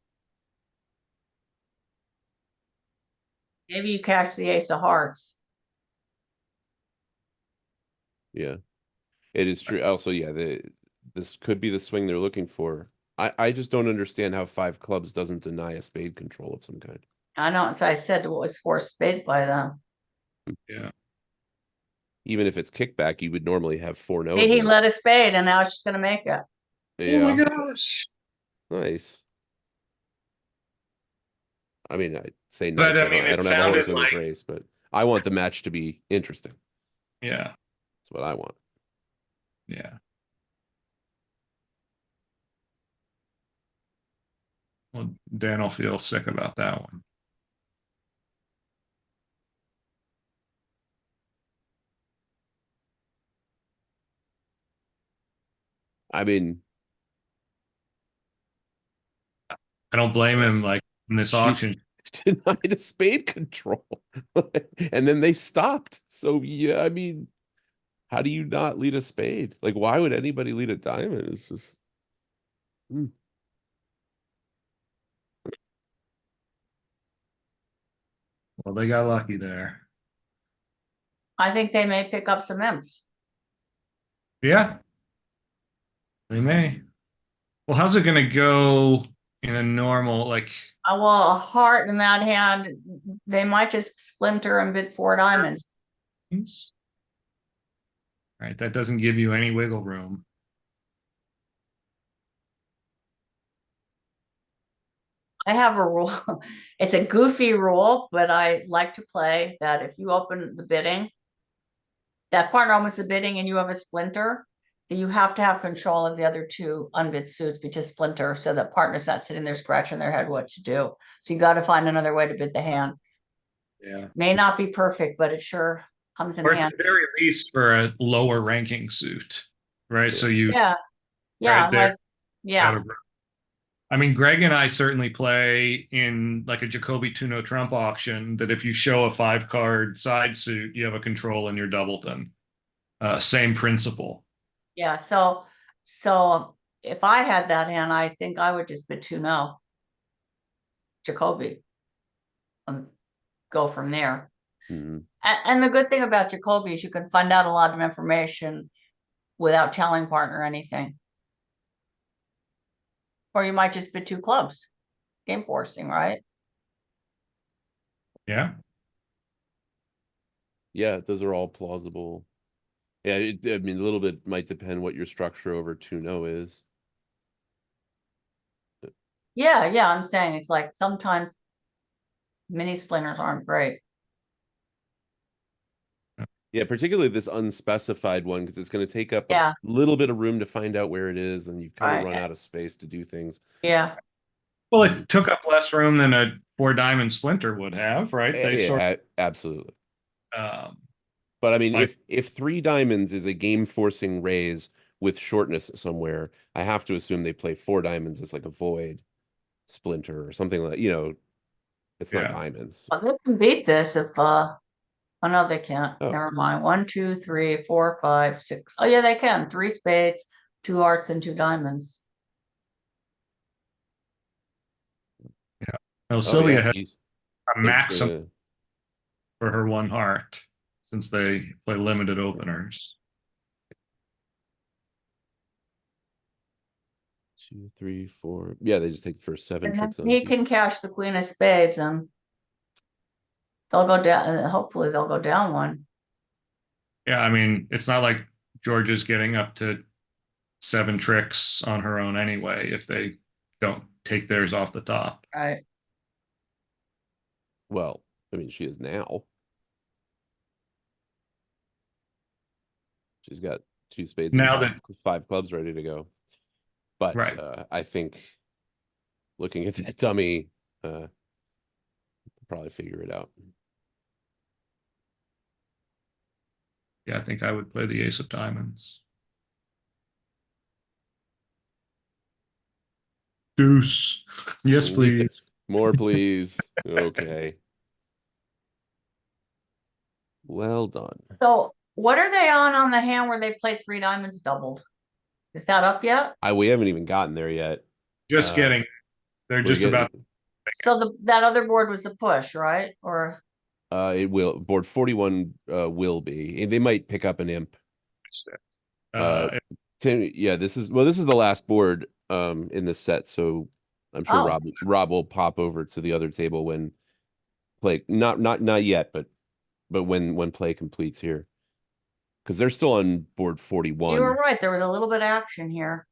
S4: Maybe you catch the ace of hearts.
S3: Yeah. It is true. Also, yeah, this could be the swing they're looking for. I just don't understand how 5 clubs doesn't deny a spade control of some kind.
S4: I know, so I said it was 4 spades by them.
S2: Yeah.
S3: Even if it's kickback, you would normally have 4-no
S4: He
S3: event.
S4: led a spade, and now she's going to make it.
S2: Oh my
S3: Yeah,
S2: gosh.
S3: nice. I mean, I'd say
S2: But
S3: nice.
S2: I mean,
S3: I
S2: it
S3: don't have a horse
S2: sounded
S3: in this
S2: like,
S3: race, but I want the match to be interesting.
S2: yeah,
S3: That's what I want.
S2: yeah. Well, Dan will feel sick about that one.
S3: I mean,
S2: I don't blame him. Like in this
S3: she
S2: auction,
S3: denied a spade control, and then they stopped. So yeah, I mean, how do you not lead a spade? Like, why would anybody lead a diamond? It's just.
S2: well, they got lucky there.
S4: I think they may pick up some imps.
S2: Yeah, they may. Well, how's it going to go in a normal, like,
S4: Well, a heart in that hand, they might just splinter and bid 4 diamonds.
S2: right? That doesn't give you any wiggle room.
S4: I have a rule. It's a goofy rule, but I like to play that if you open the bidding, that partner opens the bidding and you have a splinter, then you have to have control of the other 2 unbid suits, but just splinter so that partner's not sitting there scratching their head what to do. So you got to find another way to bid the hand.
S2: Yeah.
S4: May not be perfect, but it sure comes in
S2: Or at
S4: handy.
S2: the very least for a lower ranking suit, right? So you
S4: Yeah, yeah,
S2: right there
S4: like, yeah,
S2: out of. I mean, Greg and I certainly play in like a Jacoby Tuno Trump auction that if you show a 5 card side suit, you have a control in your doubleton. Same principle.
S4: yeah. So if I had that hand, I think I would just bet 2-0 Jacoby and go from there.
S3: Mhm.
S4: And the good thing about Jacoby is you can find out a lot of information without telling partner anything. Or you might just bet 2 clubs. Game forcing, right?
S2: Yeah.
S3: Yeah, those are all plausible. Yeah, I mean, a little bit might depend what your structure over 2-0 is.
S4: Yeah, yeah. I'm saying it's like sometimes mini splinters aren't great.
S3: Yeah, particularly this unspecified one, because it's going to take up a
S4: Yeah,
S3: little bit of room to find out where it is, and you've kind of
S4: right.
S3: run out of space to do things.
S4: Yeah.
S2: Well, it took up less room than a 4 diamond splinter would have, right? They sort
S3: Yeah, absolutely.
S2: of,
S3: But I mean,
S2: like,
S3: if 3 diamonds is a game forcing raise with shortness somewhere, I have to assume they play 4 diamonds as like a void splinter or something like, it's not
S2: yeah.
S3: diamonds.
S4: Well, they can beat this if oh no, they can't.
S3: Oh,
S4: Never mind. 1, 2, 3, 4, 5, 6. Oh yeah, they can. 3 spades, 2 hearts, and 2 diamonds.
S2: Yeah. No,
S3: oh yeah,
S2: Sylvia has a
S3: they're just
S2: maximum
S3: gonna
S2: for her 1 heart since they play limited openers.
S3: 2, 3, 4. Yeah, they just take the first 7
S4: And then
S3: tricks on
S4: he
S3: deep.
S4: can cash the queen of spades and they'll go down. Hopefully they'll go down one.
S2: Yeah, I mean, it's not like Georgia's getting up to 7 tricks on her own anyway if they don't take theirs off the top.
S4: Right.
S3: Well, I mean, she is now. She's got 2 spades and
S2: Now
S3: five
S2: that,
S3: 5 clubs ready to go. But
S2: right.
S3: I think looking at that dummy, probably figure it out.
S2: Yeah, I think I would play the ace of diamonds. Deuce. Yes, please.
S3: Yes. More, please. Okay. Well done.
S4: So what are they on the hand where they play 3 diamonds doubled? Is that up yet?
S3: We haven't even gotten there yet.
S2: Just
S3: Uh,
S2: getting, they're
S3: we're
S2: just about.
S3: getting,
S4: So that other board was a push, right? Or
S3: it will board 41 will be. They might pick up an imp.
S2: Uh,
S3: 10, yeah, this is the last board in this set, so I'm sure
S4: Oh.
S3: Rob will pop over to the other table when play not yet, but when play completes here. Because they're still on board 41.
S4: you were right. There was a little bit of action here.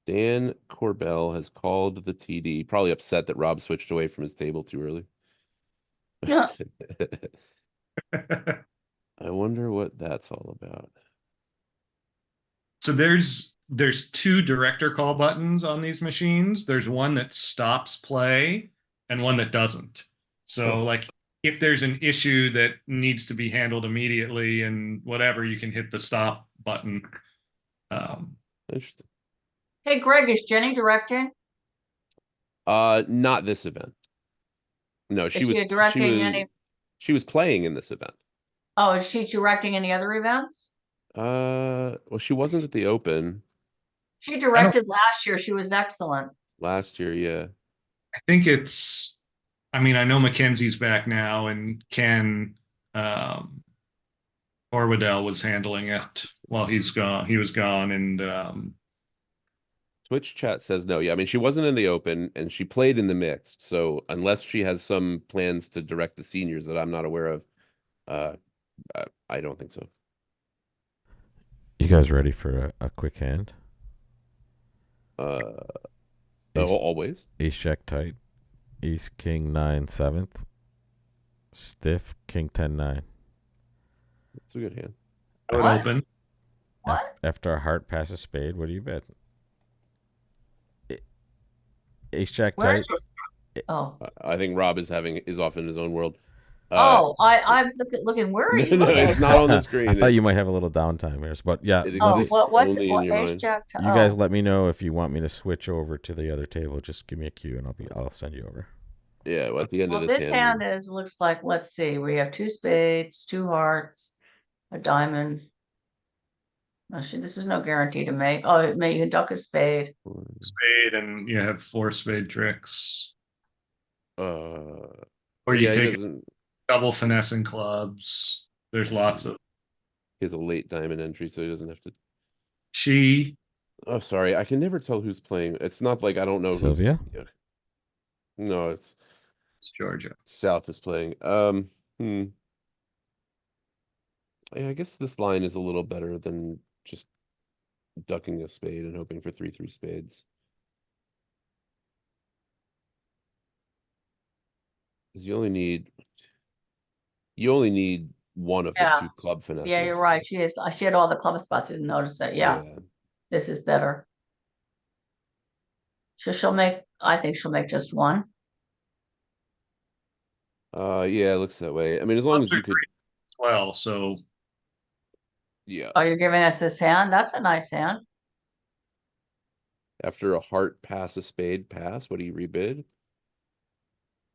S3: Dan Corbell has called the TD, probably upset that Rob switched away from his table too early.
S4: Yeah.
S3: I wonder what that's all about.
S2: So there's 2 director call buttons on these machines. There's one that stops play and one that doesn't. So
S3: Oh.
S2: like if there's an issue that needs to be handled immediately and whatever, you can hit the stop button.
S3: Interesting.
S4: Hey, Greg, is Jenny directing?
S3: Not this event. No,
S4: Is she directing any?
S3: she was playing in this event.
S4: Oh, is she directing any other events?
S3: Well, she wasn't at the Open
S4: She directed last year. She was excellent.
S3: last year, yeah.
S2: I think it's, I mean, I know Mackenzie's back now and Ken Orwedell was handling it while he was gone. And
S3: Twitch chat says no. Yeah, I mean, she wasn't in the Open and she played in the mixed. So unless she has some plans to direct the seniors that I'm not aware of, I don't think so.
S1: You guys ready for a quick hand?
S3: Always.
S1: Ace jack tight. Ace king 9 7th. Stiff king 10 9.
S3: It's a good hand.
S2: I would
S4: What?
S2: open.
S4: What?
S1: After a heart passes spade, what do you bet? Ace jack
S4: Where
S1: tight.
S4: is this? Oh,
S3: I think Rob is off in his own world.
S4: I'm looking, where are you
S3: No,
S4: looking?
S3: it's not on the
S1: I
S3: screen.
S1: thought you might have a little downtime here, but yeah,
S3: It
S4: Oh,
S3: exists
S4: what's
S3: only in your
S4: ace
S3: mind.
S4: jack?
S1: you guys let me know if you want me to switch over to the other table. Just give me a cue and I'll send you over.
S3: Yeah, well, at the end
S4: Well,
S3: of this
S4: this
S3: hand,
S4: hand looks like, let's see, we have two spades, two hearts, a diamond. This is no guarantee to make. Oh, it may you can duck a spade.
S2: Spade, and you have 4 spade tricks.
S3: uh,
S2: Or you
S3: yeah, he
S2: take
S3: doesn't.
S2: double finessing clubs. There's
S3: Let's
S2: lots
S3: see.
S2: of
S3: He has a late diamond entry, so he doesn't have to.
S2: she.
S3: Oh, sorry, I can never tell who's playing. It's not like I don't know
S1: Sylvia?
S3: who's. Yeah. No, it's
S2: It's Georgia.
S3: South is playing. Yeah, I guess this line is a little better than just ducking a spade and hoping for 3 spades. Because you only need one of the
S4: Yeah.
S3: 2 club finesses.
S4: Yeah, you're right. She had all the club spots. Didn't notice it. Yeah, this is better. I think she'll make just one.
S3: Yeah, it looks that way. I mean, as long as you could.
S2: Well, so
S3: Yeah.
S4: Oh, you're giving us this hand? That's a nice hand.
S3: After a heart pass, a spade pass, what do you rebid?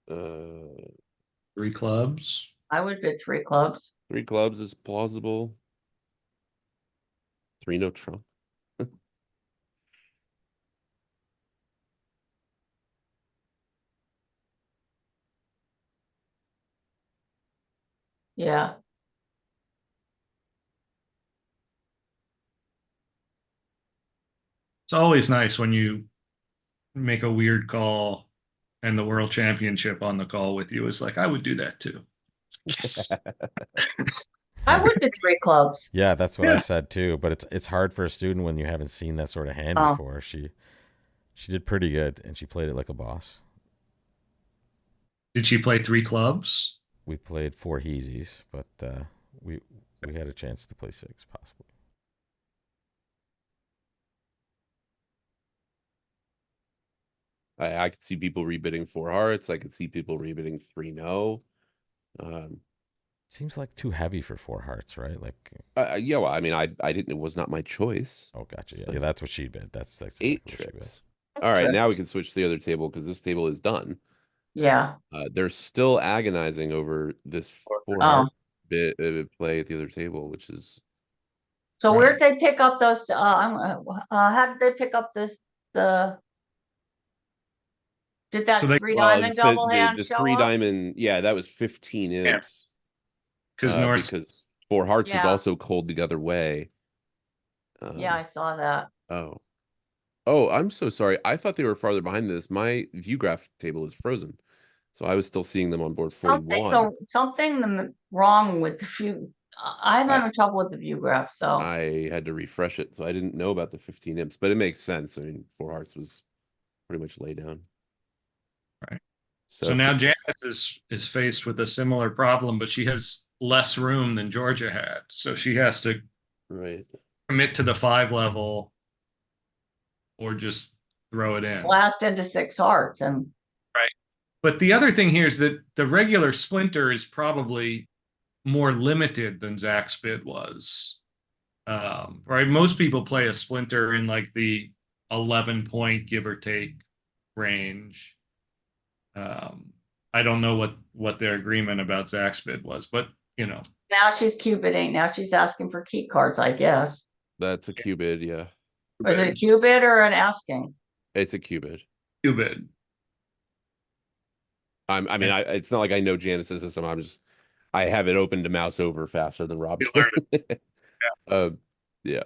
S2: 3 clubs.
S4: I would bid 3 clubs.
S3: 3 clubs is plausible. 3 no trump.
S4: Yeah.
S2: It's always nice when you make a weird call and the world championship on the call with you is like, I would do that too. Yes.
S4: I would bid 3 clubs.
S1: Yeah, that's what I
S2: Yeah.
S1: said too. But it's hard for a student when you haven't seen that sort of hand
S4: Oh.
S1: before. She did pretty good, and she played it like a boss.
S2: Did she play 3 clubs?
S1: We played 4 heezies, but we had a chance to play 6 possibly.
S3: I could see people rebidding 4 hearts. I could see people rebidding 3 no.
S1: Seems like too heavy for 4 hearts, right? Like,
S3: yeah, well, I mean, I didn't. It was not my choice.
S1: oh, gotcha.
S3: It's
S1: Yeah,
S3: like
S1: that's what she bid. That's exactly
S3: 8
S1: what she bid.
S3: trips. All right, now we can switch to the other table because this table is done.
S4: Yeah.
S3: They're still agonizing over this 4
S4: Oh.
S3: heart bit play at the other table, which is
S4: So
S2: Right.
S4: where'd they pick up those? How did they pick up this? Did that
S2: So they-
S4: 3 diamond double hand
S3: the
S4: show
S3: 3
S4: up?
S3: diamond. Yeah, that was 15 imps. Because 4 hearts was
S4: Yeah.
S3: also cold the other way.
S4: Yeah, I saw that.
S3: Oh, I'm so sorry. I thought they were farther behind this. My view graph table is frozen, so I was still seeing them on board 41.
S4: Something wrong with the view. I'm having trouble with the view graph. So
S3: I had to refresh it, so I didn't know about the 15 imps, but it makes sense. I mean, 4 hearts was pretty much laid down.
S2: Right.
S3: So,
S2: So now Janice is faced with a similar problem, but she has less room than Georgia had. So she has to
S3: right.
S2: commit to the 5 level or just throw it in.
S4: blast into 6 hearts and
S2: But the other thing here is that the regular splinter is probably more limited than Zach's bid was. Right? Most people play a splinter in like the 11 point give or take range. I don't know what their agreement about Zach's bid was, but you know.
S4: now she's cubiting. Now she's asking for key cards, I guess.
S3: That's a cubid, yeah.
S4: Is it a cubid or an asking?
S3: It's a cubid.
S2: Cubid.
S3: I mean, it's not like I know Janice's system. I have it open to mouse over faster than Rob. Yeah.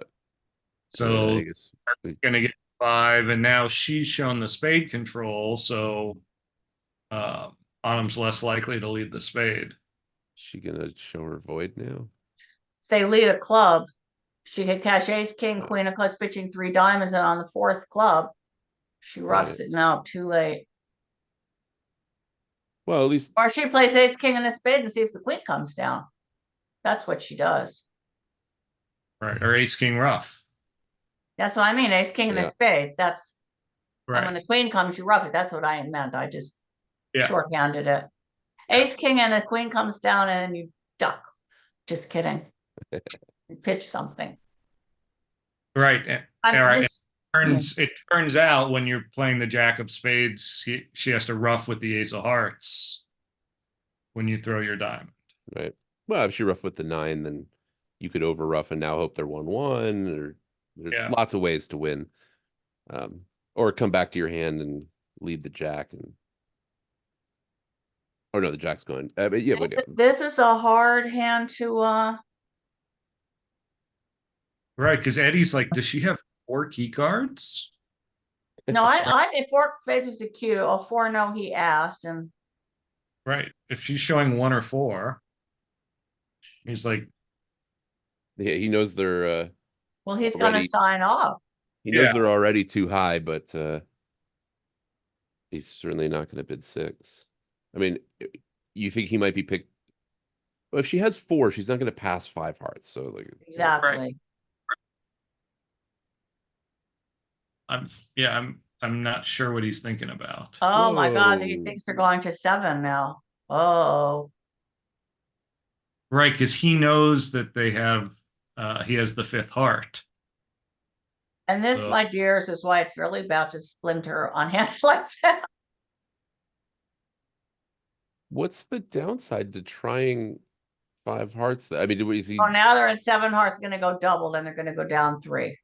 S2: So
S3: I guess
S2: gonna get 5, and now she's shown the spade control, so Autumn's less likely to lead the spade.
S3: she gonna show her void now?
S4: If they lead a club, she could cash ace, king, queen of clubs, pitching 3 diamonds, and on the 4th club, she roughs it. No, too late.
S3: Well, at least
S4: Or she plays ace, king, and a spade and see if the queen comes down. That's what she does.
S2: Right, or ace king rough.
S4: That's what I mean. Ace, king, and a
S3: Yeah.
S4: spade. That's and when
S2: Right.
S4: the queen comes, you rough it. That's what I meant. I just
S2: Yeah.
S4: shorthanded it. Ace, king, and a queen comes down and you duck. Just kidding. You pitch something.
S2: Right.
S4: I'm
S2: All right.
S4: this.
S2: It turns out when you're playing the jack of spades, she has to ruff with the ace of hearts when you throw your diamond.
S3: Right. Well, if she rough with the 9, then you could over rough and now hope they're 1-1, or there's
S2: Yeah.
S3: lots of ways to win. Or come back to your hand and lead the jack, and oh no, the jack's going. But yeah,
S4: This is a hard hand to
S2: Right, because Eddie's like, does she have 4 key cards?
S4: no, I if fork spades is a cue. A 4 no he asked, and
S2: Right. If she's showing 1 or 4, he's like,
S3: yeah, he knows they're
S4: well, he's gonna
S3: already.
S4: sign off.
S3: He knows
S2: Yeah.
S3: they're already too high, but he's certainly not going to bid 6. I mean, you think he might be picked? Well, if she has 4, she's not going to pass 5 hearts. So like,
S4: Exactly.
S2: I'm not sure what he's thinking about.
S4: Oh my God,
S3: Whoa.
S4: these things are going to 7 now. Oh,
S2: Right, because he knows that they have he has the 5th heart.
S4: and this,
S2: So-
S4: my dears, is why it's really about to splinter on hands like that.
S3: What's the downside to trying 5 hearts? I mean, is he?
S4: Oh, now they're in 7 hearts, gonna go double, then they're gonna go down 3.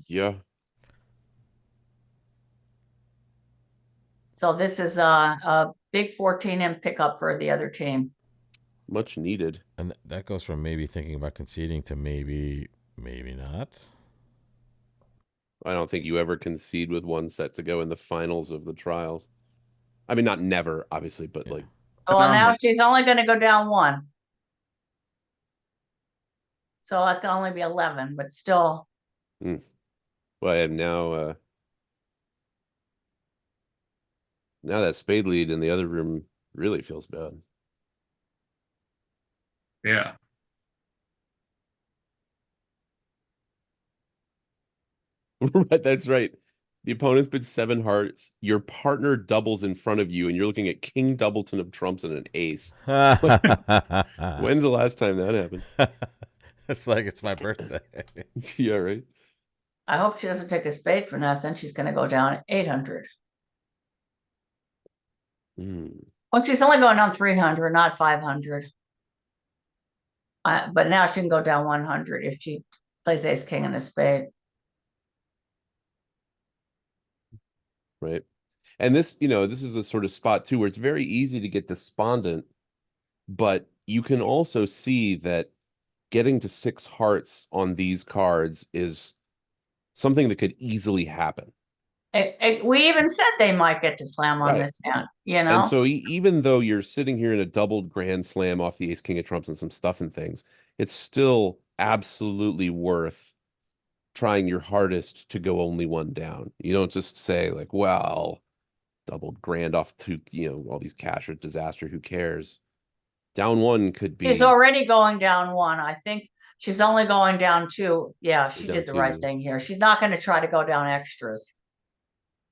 S3: Yeah.
S4: So this is a big 14 pickup for the other team.
S3: Much needed.
S1: And that goes from maybe thinking about conceding to maybe not.
S3: I don't think you ever concede with 1 set to go in the finals of the trials. I mean, not never, obviously, but
S1: Yeah.
S3: like,
S4: Oh, well, now
S2: Phenomenal.
S4: she's only gonna go down 1. So that's gonna only be 11, but still.
S3: well, I have now that spade lead in the other room really feels bad.
S2: Yeah.
S3: Right, that's right. The opponent's bid 7 hearts. Your partner doubles in front of you, and you're looking at King Doubleton of trumps and an ace. When's the last time that happened?
S1: It's like it's my birthday.
S3: Yeah, right.
S4: I hope she doesn't take a spade for us, then she's gonna go down 800. Well, she's only going down 300, not 500. But now she can go down 100 if she plays ace king and a spade.
S3: Right. And this, this is a sort of spot too where it's very easy to get despondent, but you can also see that getting to 6 hearts on these cards is something that could easily happen.
S4: We even said they might get to slam on
S3: Right.
S4: this hand,
S3: And so even though you're sitting here in a doubled grand slam off the ace king of trumps and some stuff and things, it's still absolutely worth trying your hardest to go only 1 down. You don't just say like, well, doubled grand off to, all these cash or disaster, who cares? Down 1 could be.
S4: She's already going down 1. I think she's only going down 2. Yeah, she
S3: Down
S4: did the
S3: 2.
S4: right thing here. She's not going to try to go down extras.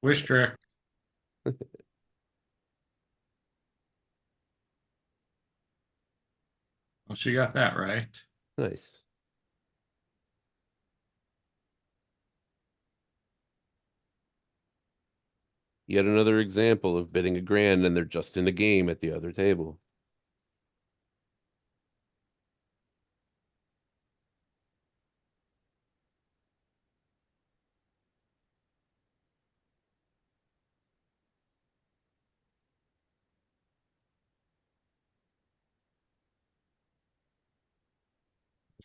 S2: Wish trick. Well, she got that right.
S3: Nice. Yet another example of bidding a grand and they're just in a game at the other table.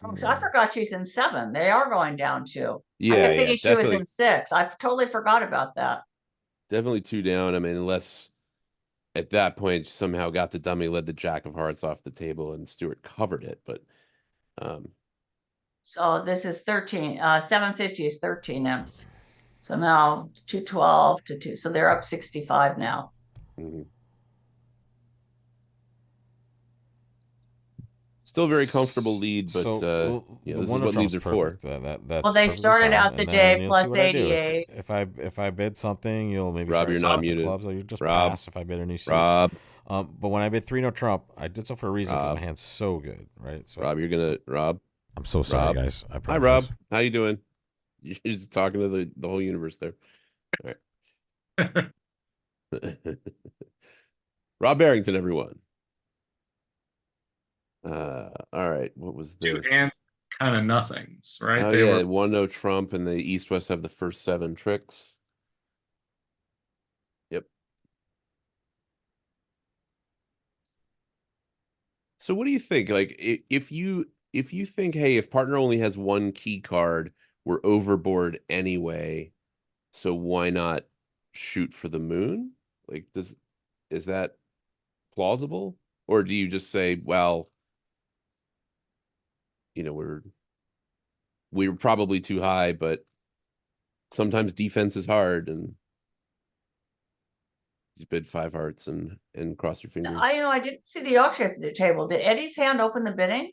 S4: Oh, I forgot she's in 7. They are going down 2. I
S3: Yeah,
S4: kept
S3: yeah,
S4: thinking she was
S3: definitely,
S4: in 6. I totally forgot about that.
S3: definitely 2 down. I mean, unless at that point somehow got the dummy, led the jack of hearts off the table, and Stewart covered it. But
S4: So this is 13. 750 is 13 imps. So now 212 to 2. So they're up 65 now.
S3: Still a very comfortable lead, but
S1: the
S3: this is
S1: one no
S3: what
S1: trump's
S3: leads are for.
S1: perfect. That's
S4: Well, they
S1: perfectly
S4: started
S1: fine.
S4: out the
S1: And
S4: day
S1: then you'll see
S4: plus
S1: what I do.
S4: 88.
S1: If I bid something, you'll maybe
S3: Rob,
S1: try to
S3: you're not
S1: stop the
S3: muted.
S1: clubs. Like you just
S3: Rob.
S1: pass if I bid any suit.
S3: Rob,
S1: But when I bid 3 no trump, I did so for a reason because
S3: Rob.
S1: my hand's so good, right? So
S3: Rob, Rob.
S1: I'm so sorry,
S3: Rob.
S1: guys. I
S3: Hi, Rob.
S1: apologize.
S3: How you doing? You're just talking to the whole universe there. All right. Rob Barrington, everyone. All right. What was
S2: Two
S3: this?
S2: and kind of nothings, right?
S3: Oh
S2: They
S3: yeah,
S2: were
S3: one no trump, and the East West have the first 7 tricks. Yep. So what do you think? Like, if you think, hey, if partner only has 1 key card, we're overboard anyway, so why not shoot for the moon? Like, is that plausible, or do you just say, well, we're probably too high, but sometimes defense is hard, and you bid 5 hearts and cross your fingers.
S4: I didn't see the auction at the table. Did Eddie's hand open the bidding?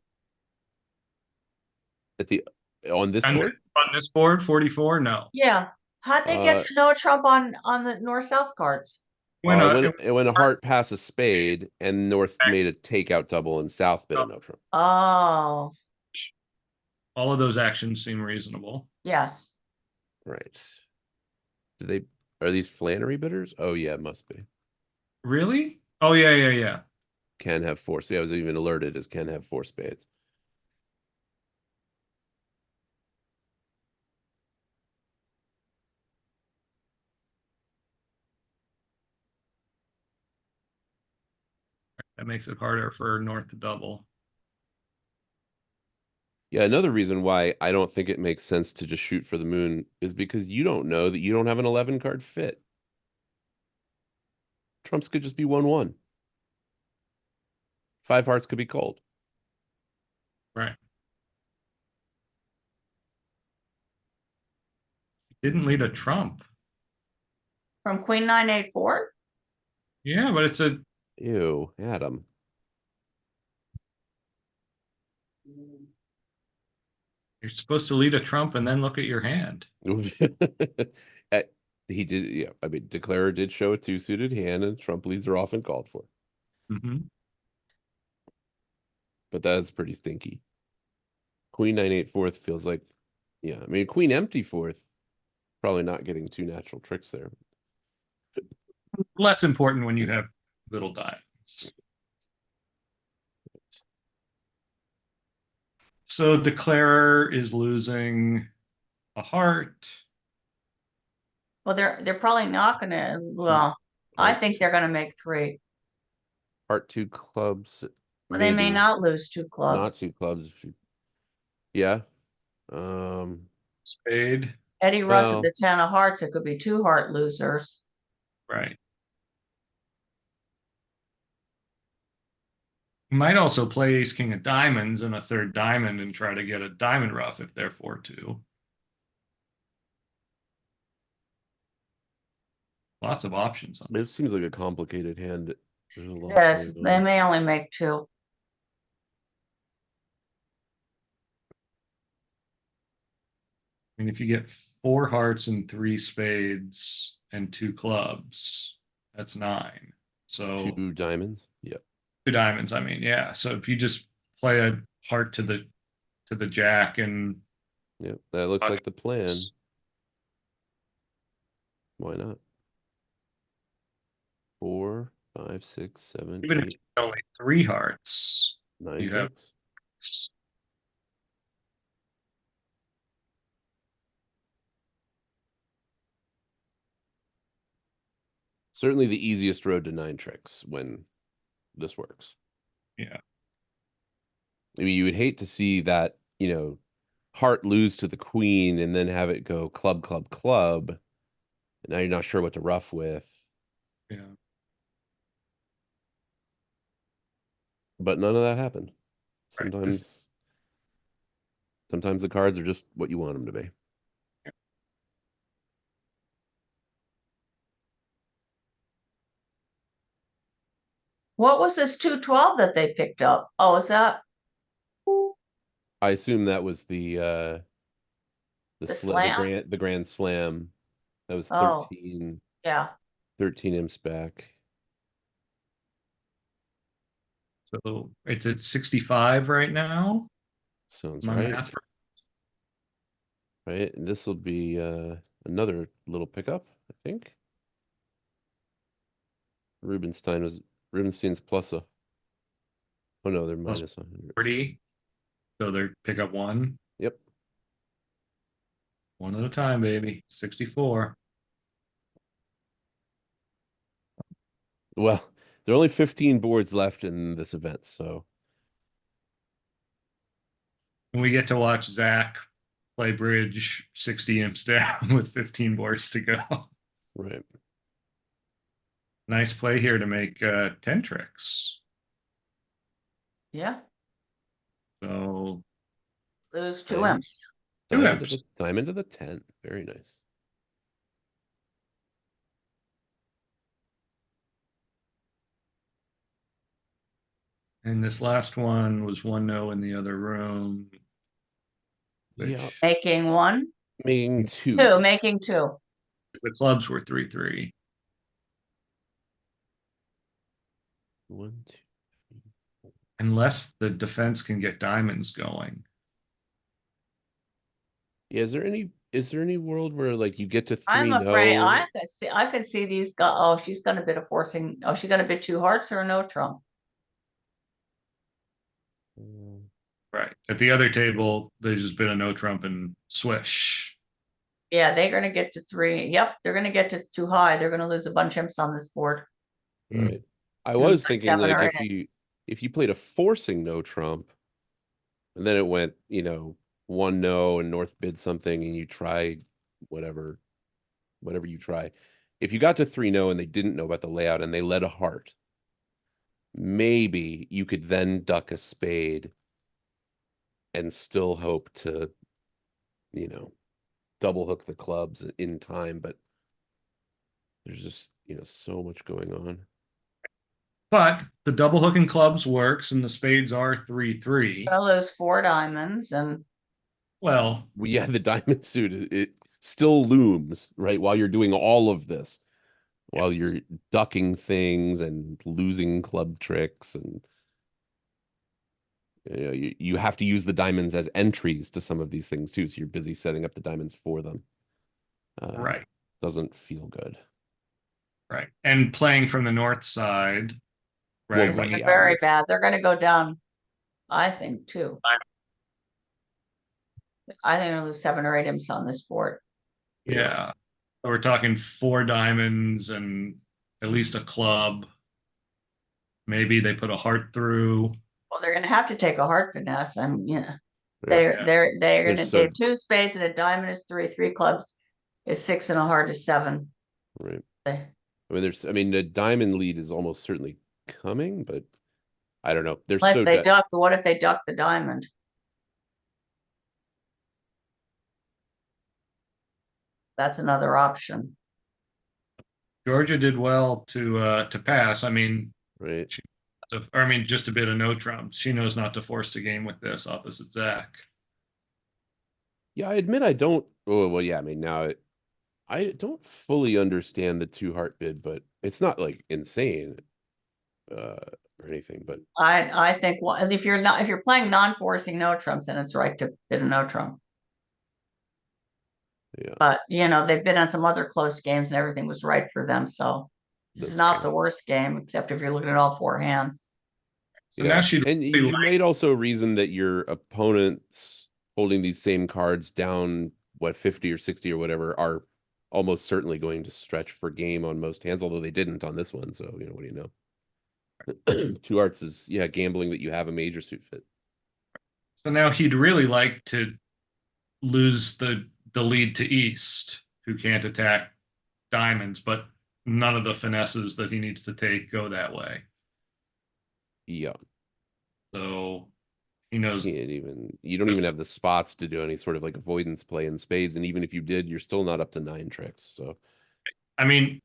S3: At the on this
S2: on,
S3: board,
S2: on this board, 44. No,
S4: Yeah. How'd they get to know Trump on the north-south cards?
S2: when
S3: when a heart passed a spade, and North made a takeout double, and South bid a no trump.
S4: Oh,
S2: all of those actions seem reasonable.
S4: yes.
S3: Right. Are these Flannery bidders? Oh yeah, it must be.
S2: Really? Oh yeah.
S3: Can have 4. See, I was even alerted as can have 4 spades.
S2: That makes it harder for North to double.
S3: Yeah, another reason why I don't think it makes sense to just shoot for the moon is because you don't know that you don't have an 11 card fit. Trumps could just be 1-1. 5 hearts could be cold.
S2: Right. Didn't lead a trump.
S4: From Queen 9-8-4?
S2: Yeah, but it's a
S3: Ew, Adam.
S2: you're supposed to lead a trump and then look at your hand.
S3: He did, yeah. I mean, Declarer did show a 2-suited hand, and Trump leads are often called for. But that's pretty stinky. Queen 9-8-4 feels like, yeah. I mean, Queen empty 4th, probably not getting 2 natural tricks there.
S2: Less important when you have little diamonds. So Declarer is losing a heart.
S4: Well, they're probably not gonna, well, I think they're gonna make 3.
S3: Heart 2 clubs.
S4: Well, they may not lose 2
S3: Not
S4: clubs.
S3: 2 clubs. Yeah.
S2: Spade.
S4: Eddie Russ at the 10 of hearts, it could be 2 heart losers.
S2: Right. You might also play ace king of diamonds and a 3rd diamond and try to get a diamond rough if they're 4-2. Lots of options on
S3: This seems like a complicated hand.
S4: Yes, they may only make 2.
S2: I mean, if you get 4 hearts and 3 spades and 2 clubs, that's 9. So
S3: 2 diamonds. Yep.
S2: 2 diamonds. I mean, yeah. So if you just play a heart to the jack and
S3: Yep, that looks like the plan. Why not? 4, 5, 6, 7,
S2: even if
S3: 8,
S2: you have only 3 hearts,
S3: 9
S2: you have
S3: tricks. Certainly the easiest road to 9 tricks when this works.
S2: Yeah.
S3: I mean, you would hate to see that, heart lose to the queen and then have it go club, club, club. And now you're not sure what to rough with.
S2: Yeah.
S3: But none of that happened. Sometimes the cards are just what you want them to be.
S4: What was this 212 that they picked up? Oh, is that
S3: I assume that was the
S4: The slam?
S3: the grand slam. That was
S4: Oh,
S3: 13
S4: yeah.
S3: 13 imps back.
S2: So it's at 65 right now.
S3: Sounds
S2: My
S3: right.
S2: math.
S3: Right. And this will be another little pickup, I think. Rubenstein's plus a. Oh no, they're
S2: Plus
S3: minus 100.
S2: 40. So they're pick up one.
S3: Yep.
S2: One at a time, baby. 64.
S3: Well, there are only 15 boards left in this event, so
S2: And we get to watch Zach play bridge 60 imps down with 15 boards to go.
S3: right.
S2: Nice play here to make 10 tricks.
S4: Yeah.
S2: So
S4: Lose two
S3: Diamond,
S4: imps.
S2: two
S3: diamond to
S2: imps.
S3: diamond to the 10. Very nice.
S2: And this last one was 1-0 in the other room.
S3: Yeah,
S2: Which
S4: Making one,
S3: making two.
S4: two, making two.
S2: the clubs were 3-3.
S3: 1, 2, 3, 4.
S2: Unless the defense can get diamonds going.
S3: Yeah, is there any world where like you get to
S4: I'm
S3: 3
S4: afraid
S3: no?
S4: I could see these go, oh, she's gonna bid a forcing, oh, she's gonna bid two hearts or a no trump.
S2: Right. At the other table, there's just been a no trump and swish.
S4: Yeah, they're gonna get to three. Yep, they're gonna get to too high. They're gonna lose a bunch of imps on this board.
S3: Right. I
S4: Lose
S3: was
S4: like
S3: thinking
S4: 7
S3: like
S4: or 8
S3: if you played a forcing no trump and then it went, 1 no and North bid something and you tried whatever you try. If you got to 3 no and they didn't know about the layout and they led a heart, maybe you could then duck a spade and still hope to, double hook the clubs in time, but there's just, so much going on.
S2: But the double hooking clubs works and the spades are 3-3.
S4: Gonna lose 4 diamonds and
S2: Well,
S3: Well, yeah, the diamond suit it still looms, right? While you're doing all of this, while
S2: yes.
S3: you're ducking things and losing club tricks and you have to use the diamonds as entries to some of these things too. So you're busy setting up the diamonds for them.
S2: Right.
S3: Doesn't feel good.
S2: Right. And playing from the north side, right?
S3: Well,
S4: it's
S3: right, yeah,
S4: very
S3: this-
S4: bad. They're gonna go down, I think, too. I think they're gonna lose 7 or 8 imps on this board.
S2: Yeah. So we're talking 4 diamonds and at least a club. Maybe they put a heart through.
S4: Well, they're gonna have to take a heart finesse. I'm,
S3: yeah.
S4: they're
S3: They're
S4: gonna,
S3: so-
S4: they have 2 spades and a diamond is 3, 3 clubs is 6 and a heart is 7.
S3: Right.
S4: They-
S3: I mean, the diamond lead is almost certainly coming, but I don't know. They're
S4: Unless
S3: so
S4: they duck, what if they duck the diamond? That's another option.
S2: Georgia did well to pass. I mean,
S3: right.
S2: just a bit of no trumps. She knows not to force the game with this opposite Zach.
S3: Yeah, I admit I don't. Oh, well, yeah. I mean, I don't fully understand the 2 heart bid, but it's not like insane, or anything. But
S4: I think, well, if you're playing non-forcing no trumps, then it's right to bid a no trump.
S3: yeah,
S4: But they've been on some other close games and everything was right for them. So this is
S3: That's
S4: not
S3: fair.
S4: the worst game, except if you're looking at all 4 hands.
S2: So
S3: yeah.
S2: now she'd
S3: And
S2: really
S3: you might also reason that your opponents holding these same cards down, what, 50 or 60 or whatever, are almost certainly going to stretch for game on most hands, although they didn't on this one. So, what do you know? 2 hearts is, yeah, gambling that you have a major suit fit.
S2: So now he'd really like to lose the lead to East, who can't attack diamonds, but none of the finesses that he needs to take go that way.
S3: Yeah.
S2: So he knows.
S3: You don't even have the spots to do any sort of like avoidance play in spades. And even if you did, you're still not up to 9 tricks. So,
S2: I mean,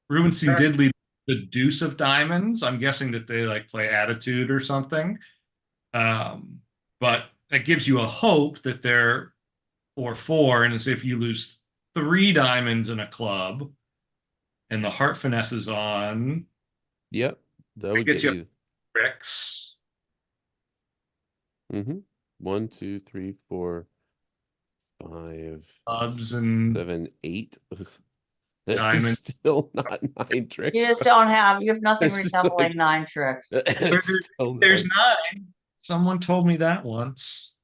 S2: Rubenstein did lead the deuce of diamonds. I'm guessing that they like play attitude or something. But that gives you a hope that they're 4-4, and as if you lose 3 diamonds in a club, and the heart finesse is on,
S3: Yep. That
S2: it
S3: would
S2: gets
S3: get
S2: you
S3: you.
S2: tricks.
S3: 1, 2, 3, 4, 5,
S2: Clubs and
S3: 7, 8. There's
S2: diamonds.
S3: still not 9
S4: You
S3: tricks.
S4: just don't have, you have nothing
S3: There's just
S4: resembling
S3: like
S4: 9 tricks.
S3: there's still
S2: There's
S3: 9.
S2: 9. Someone told me that once.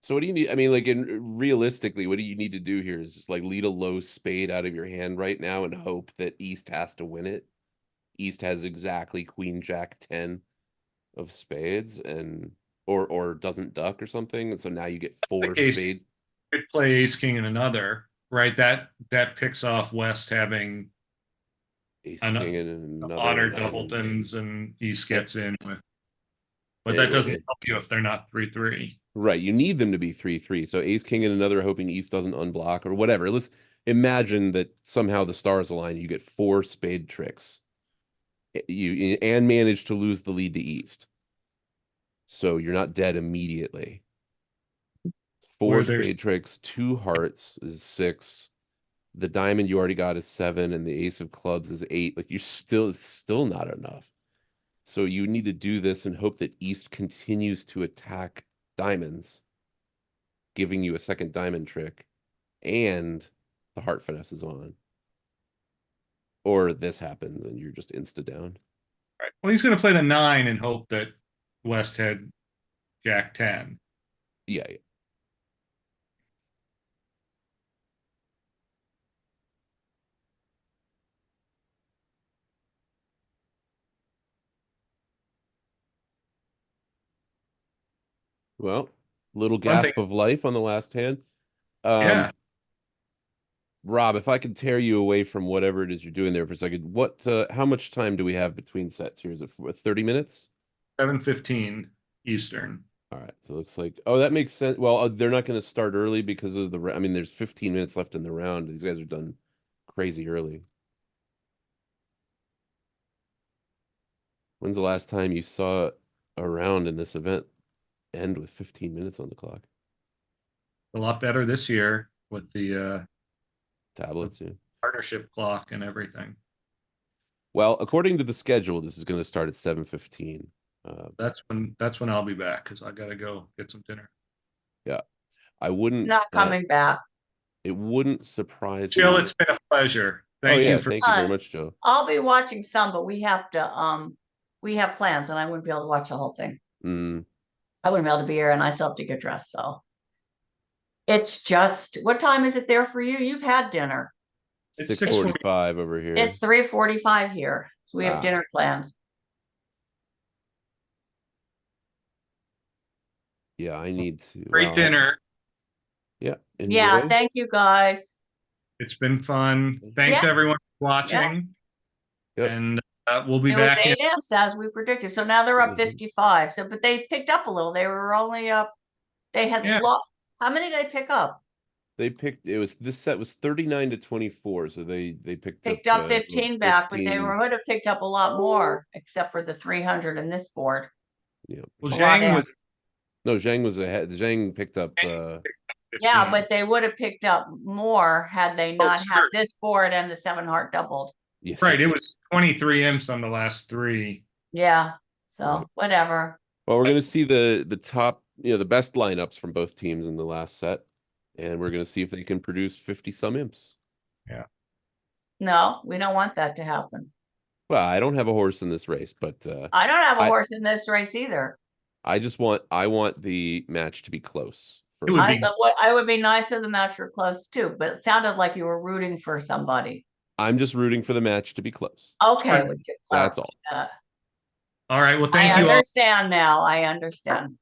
S3: So what do you need? I mean, like realistically, what do you need to do here? Is just like lead a low spade out of your hand right now and hope that East has to win it. East has exactly Queen Jack 10 of spades and or doesn't duck or something, and so now you get
S2: That's the
S3: 4
S2: case.
S3: spade.
S2: Could play ace king and another, right? That picks off West having
S3: Ace
S2: an
S3: king and another
S2: honor
S3: 9.
S2: doubletons, and East gets in with. But
S3: It
S2: that doesn't
S3: would-
S2: help you if they're not 3-3.
S3: Right, you need them to be 3-3. So ace king and another, hoping East doesn't unblock or whatever. Let's imagine that somehow the stars align. You get 4 spade tricks. You and manage to lose the lead to East. So you're not dead immediately. 4
S2: Where there's-
S3: spade tricks, 2 hearts is 6. The diamond you already got is 7, and the ace of clubs is 8. Like it's still not enough. So you need to do this and hope that East continues to attack diamonds, giving you a second diamond trick, and the heart finesse is on. Or this happens and you're just insta down.
S2: Right. Well, he's going to play the 9 and hope that West had Jack 10.
S3: Yeah. Well, little gasp of life on the last hand.
S2: Yeah.
S3: Rob, if I could tear you away from whatever it is you're doing there for a second, how much time do we have between sets here? Is it 30 minutes?
S2: 7:15 Eastern.
S3: All right, so it looks like, oh, that makes sense. Well, they're not going to start early because of I mean, there's 15 minutes left in the round. These guys are done crazy early. When's the last time you saw a round in this event end with 15 minutes on the clock?
S2: A lot better this year with the
S3: Tablets, yeah.
S2: partnership clock and everything.
S3: Well, according to the schedule, this is going to start at 7:15.
S2: That's when I'll be back because I gotta go get some dinner.
S3: Yeah, I wouldn't.
S4: Not coming back.
S3: It wouldn't surprise
S2: Jill,
S3: me.
S2: it's been a pleasure.
S3: Oh
S2: Thank
S3: yeah,
S2: you for
S3: thank you very much, Joe.
S4: I'll be watching some, but we have plans and I wouldn't be able to watch the whole thing. I wouldn't be able to be here and I still have to get dressed, so. It's just, what time is it there for you? You've had dinner.
S2: It's
S3: 6:45 over here.
S4: It's 3:45 here. So we have dinner planned.
S3: Yeah, I need to.
S2: Great dinner.
S3: Yeah.
S4: Yeah,
S3: Enjoy.
S4: thank you guys.
S2: It's been fun. Thanks everyone for watching.
S3: Yep.
S2: And we'll be
S4: It was
S2: back in.
S4: 8 amps as we predicted. So now they're up 55. So, but they picked up a little. They were only up. They had how many did they pick up?
S3: This set was 39 to 24, so they picked
S4: up 15 back, but they would have picked up a lot more, except for the 300 in this board.
S3: Yeah.
S2: Well, Zhang
S3: was ahead. Zhang picked up.
S4: Yeah, but they would have picked up more had they not had this board and the 7 heart doubled.
S3: Yes,
S2: right. It was 23 imps on the last 3.
S4: Yeah. So whatever.
S3: Well, we're gonna see the top, the best lineups from both teams in the last set, and we're gonna see if they can produce 50 some imps.
S2: Yeah.
S4: No, we don't want that to happen.
S3: Well, I don't have a horse in this race, but
S4: I don't have a horse in this race either.
S3: I want the match to be close.
S4: I thought I would be nice if the match were close too, but it sounded like you were rooting for somebody.
S3: I'm just rooting for the match to be close.
S4: Okay,
S3: that's all.
S2: All right. Well, thank you.
S4: I understand now. I understand.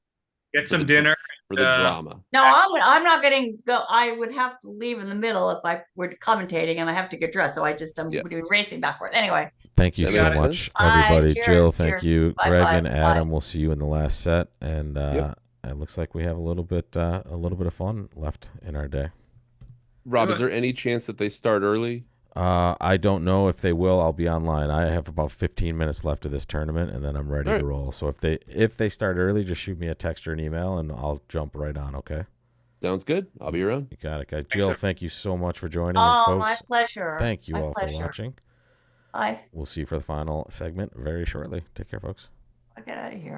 S2: Get some dinner
S3: for the drama.
S4: No, I'm not getting go. I would have to leave in the middle if I were commentating, and I have to get dressed. So I'm doing racing backward. Anyway.
S1: Thank you so much, everybody. Jill, thank you. Greg and Adam, we'll see you in the last set, and it looks like we have a little bit of fun left in our day.
S3: Rob, is there any chance that they start early?
S1: I don't know if they will. I'll be online. I have about 15 minutes left of this tournament, and then I'm ready
S3: All
S1: to
S3: right.
S1: roll. So if they start early, just shoot me a text or an email, and I'll jump right on. Okay.
S3: Sounds good. I'll be around.
S1: You got it, guys. Jill,
S2: sir.
S1: thank you so much for joining, and
S4: Oh, my
S1: folks,
S4: pleasure.
S1: thank you
S4: My
S1: all for
S4: pleasure.
S1: watching.
S4: Bye.
S1: We'll see you for the final segment very shortly. Take care, folks.
S4: I'll get out of here.